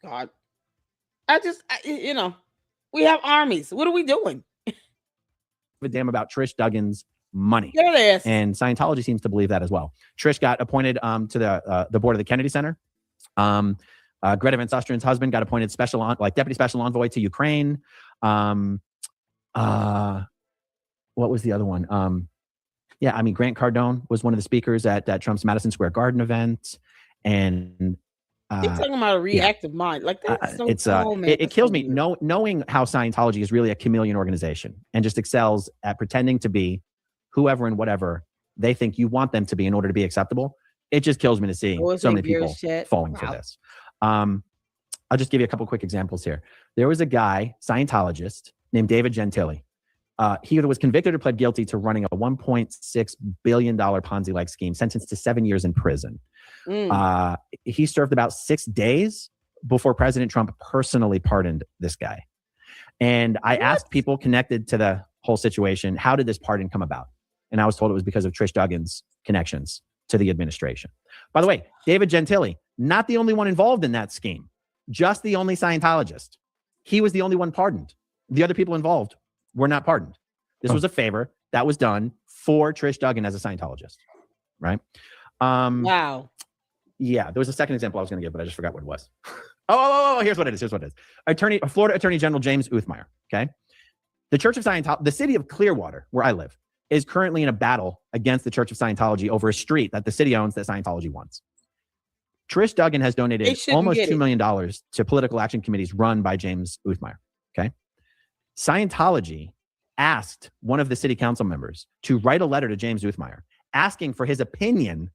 God. We have armies. What are we doing? A damn about Trish Duggan's money. Get it ass. And Scientology seems to believe that as well. Trish got appointed to the board of the Kennedy Center. Greta Van Sustren's husband got appointed deputy special envoy to Ukraine. What was the other one? Grant Cardone was one of the speakers at Trump's Madison Square Garden event. And you're talking about a reactive mind. Like that's so it kills me knowing how Scientology is really a chameleon organization and just excels at pretending to be whoever and whatever they think you want them to be in order to be acceptable. It just kills me to see so many people falling for this. I'll just give you a couple quick examples here. There was a guy, Scientologist, named David Gentili. He was convicted or pled guilty to running a $1.6 billion Ponzi-like scheme, sentenced to 7 years in prison. He served about 6 days before President Trump personally pardoned this guy. And I asked people connected to the whole situation, how did this pardon come about? And I was told it was because of Trish Duggan's connections to the administration. By the way, David Gentili, not the only one involved in that scheme, just the only Scientologist. He was the only one pardoned. The other people involved were not pardoned. This was a favor that was done for Trish Duggan as a Scientologist, right? Wow. Yeah, there was a second example I was going to give, but I just forgot what it was. Here's what it is. Florida Attorney General James Uthmeier. Okay. The Church of Scientology, the city of Clearwater, where I live, is currently in a battle against the Church of Scientology over a street that the city owns that Scientology wants. Trish Duggan has donated almost $2 million to political action committees run by James Uthmeier. Okay. Scientology asked one of the city council members to write a letter to James Uthmeier asking for his opinion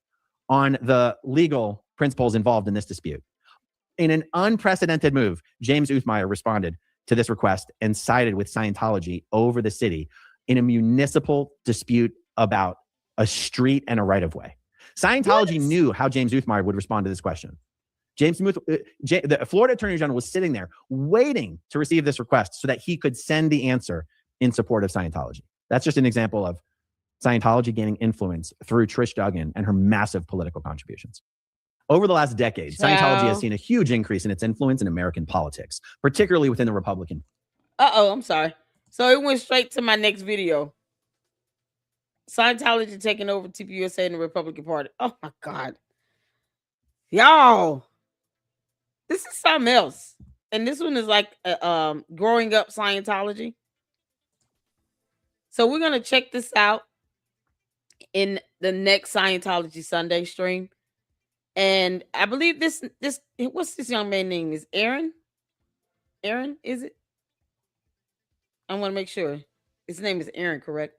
on the legal principles involved in this dispute. In an unprecedented move, James Uthmeier responded to this request and sided with Scientology over the city in a municipal dispute about a street and a right-of-way. Scientology knew how James Uthmeier would respond to this question. The Florida Attorney General was sitting there waiting to receive this request so that he could send the answer in support of Scientology. That's just an example of Scientology gaining influence through Trish Duggan and her massive political contributions. Over the last decade, Scientology has seen a huge increase in its influence in American politics, particularly within the Republican. I'm sorry. So it went straight to my next video. Scientology taking over TPUSA and the Republican Party. Oh my God. Y'all. This is something else. And this one is like growing up Scientology. So we're going to check this out in the next Scientology Sunday stream. And I believe this, what's this young man's name? Is Aaron? Aaron, is it? I want to make sure. His name is Aaron, correct?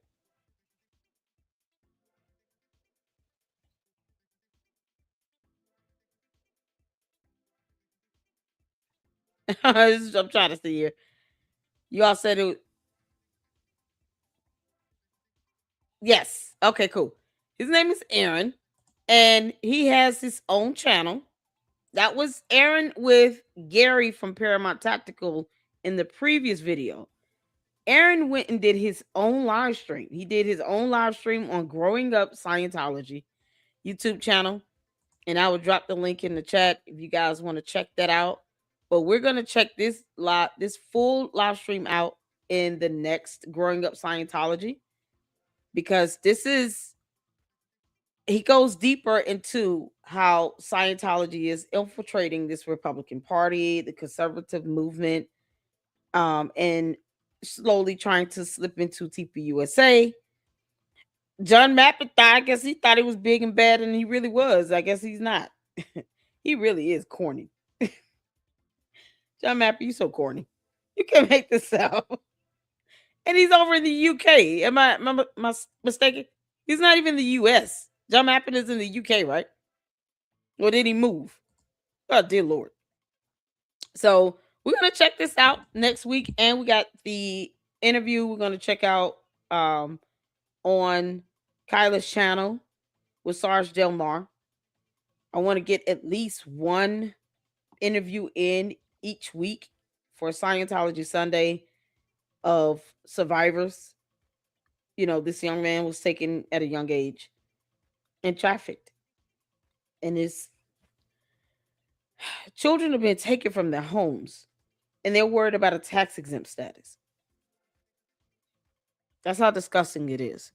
I'm trying to see here. You all said it. Yes. Okay, cool. His name is Aaron, and he has his own channel. That was Aaron with Gary from Paramount Tactical in the previous video. Aaron went and did his own live stream. He did his own live stream on Growing Up Scientology YouTube channel. And I will drop the link in the chat if you guys want to check that out. But we're going to check this full live stream out in the next Growing Up Scientology. Because he goes deeper into how Scientology is infiltrating this Republican Party, the conservative movement, and slowly trying to slip into TPUSA. John Mappin I guess he thought he was big and bad, and he really was. I guess he's not. He really is corny. John Mappin, you so corny. You can't make this out. And he's over in the UK. Am I mistaken? He's not even in the US. John Mappin is in the UK, right? Or did he move? Oh, dear Lord. So we're going to check this out next week. And we got the interview we're going to check out on Kyla's channel with Sarge Delmar. I want to get at least one interview in each week for Scientology Sunday of survivors. You know, this young man was taken at a young age and trafficked. And his children have been taken from their homes, and they're worried about a tax exempt status. That's how disgusting it is.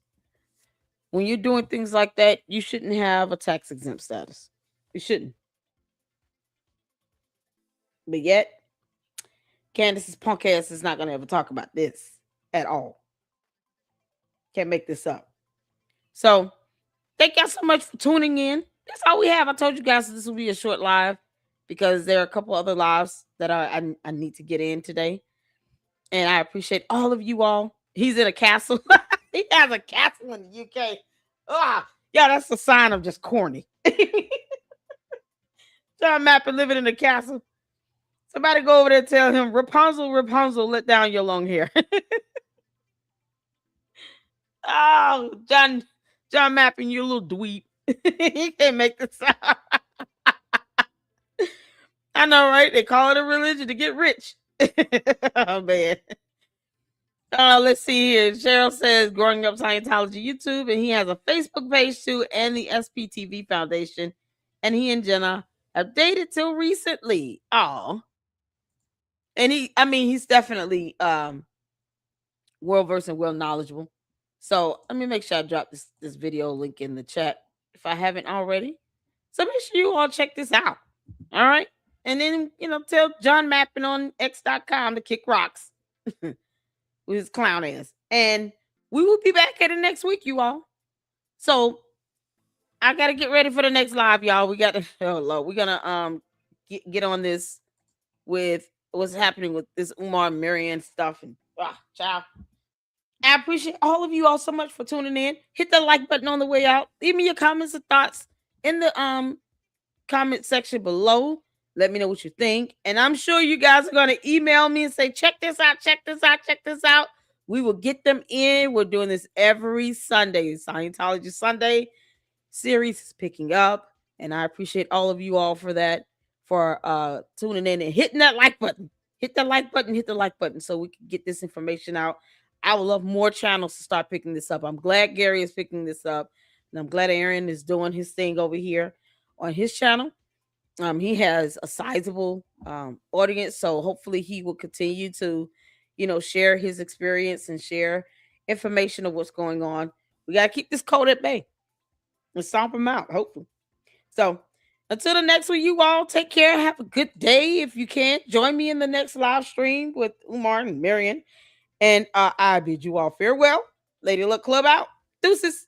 When you're doing things like that, you shouldn't have a tax exempt status. You shouldn't. But yet, Candace's punk ass is not going to ever talk about this at all. Can't make this up. So, thank y'all so much for tuning in. That's all we have. I told you guys this will be a short live because there are a couple other lives that I need to get in today. And I appreciate all of you all. He's in a castle. He has a castle in the UK. Yeah, that's a sign of just corny. John Mappin living in a castle. Somebody go over there and tell him, Rapunzel, Rapunzel, let down your long hair. Oh, John Mappin, you little dweeb. You can't make this up. I know, right? They call it a religion to get rich. Oh, man. Let's see here. Cheryl says Growing Up Scientology YouTube, and he has a Facebook page too, and the SPTV Foundation. And he and Jenna have dated till recently. Oh. And he's definitely well versed and well knowledgeable. So let me make sure I drop this video link in the chat if I haven't already. So make sure you all check this out. All right. And then, tell John Mappin on X.com to kick rocks with his clown ass. And we will be back at it next week, you all. So I gotta get ready for the next live, y'all. We got to we're gonna get on this with what's happening with this Umar and Marianne stuff. And ciao. I appreciate all of you all so much for tuning in. Hit the like button on the way out. Leave me your comments and thoughts in the comment section below. Let me know what you think. And I'm sure you guys are going to email me and say, check this out, check this out, check this out. We will get them in. We're doing this every Sunday. Scientology Sunday series is picking up. And I appreciate all of you all for that, for tuning in and hitting that like button. Hit the like button, hit the like button so we can get this information out. I would love more channels to start picking this up. I'm glad Gary is picking this up. And I'm glad Aaron is doing his thing over here on his channel. He has a sizable audience, so hopefully he will continue to, share his experience and share information of what's going on. We got to keep this code at bay and stomp him out, hopefully. So until the next one, you all take care. Have a good day. If you can, join me in the next live stream with Umar and Marian. And I bid you all farewell. Lady Luck Club out. Deuces.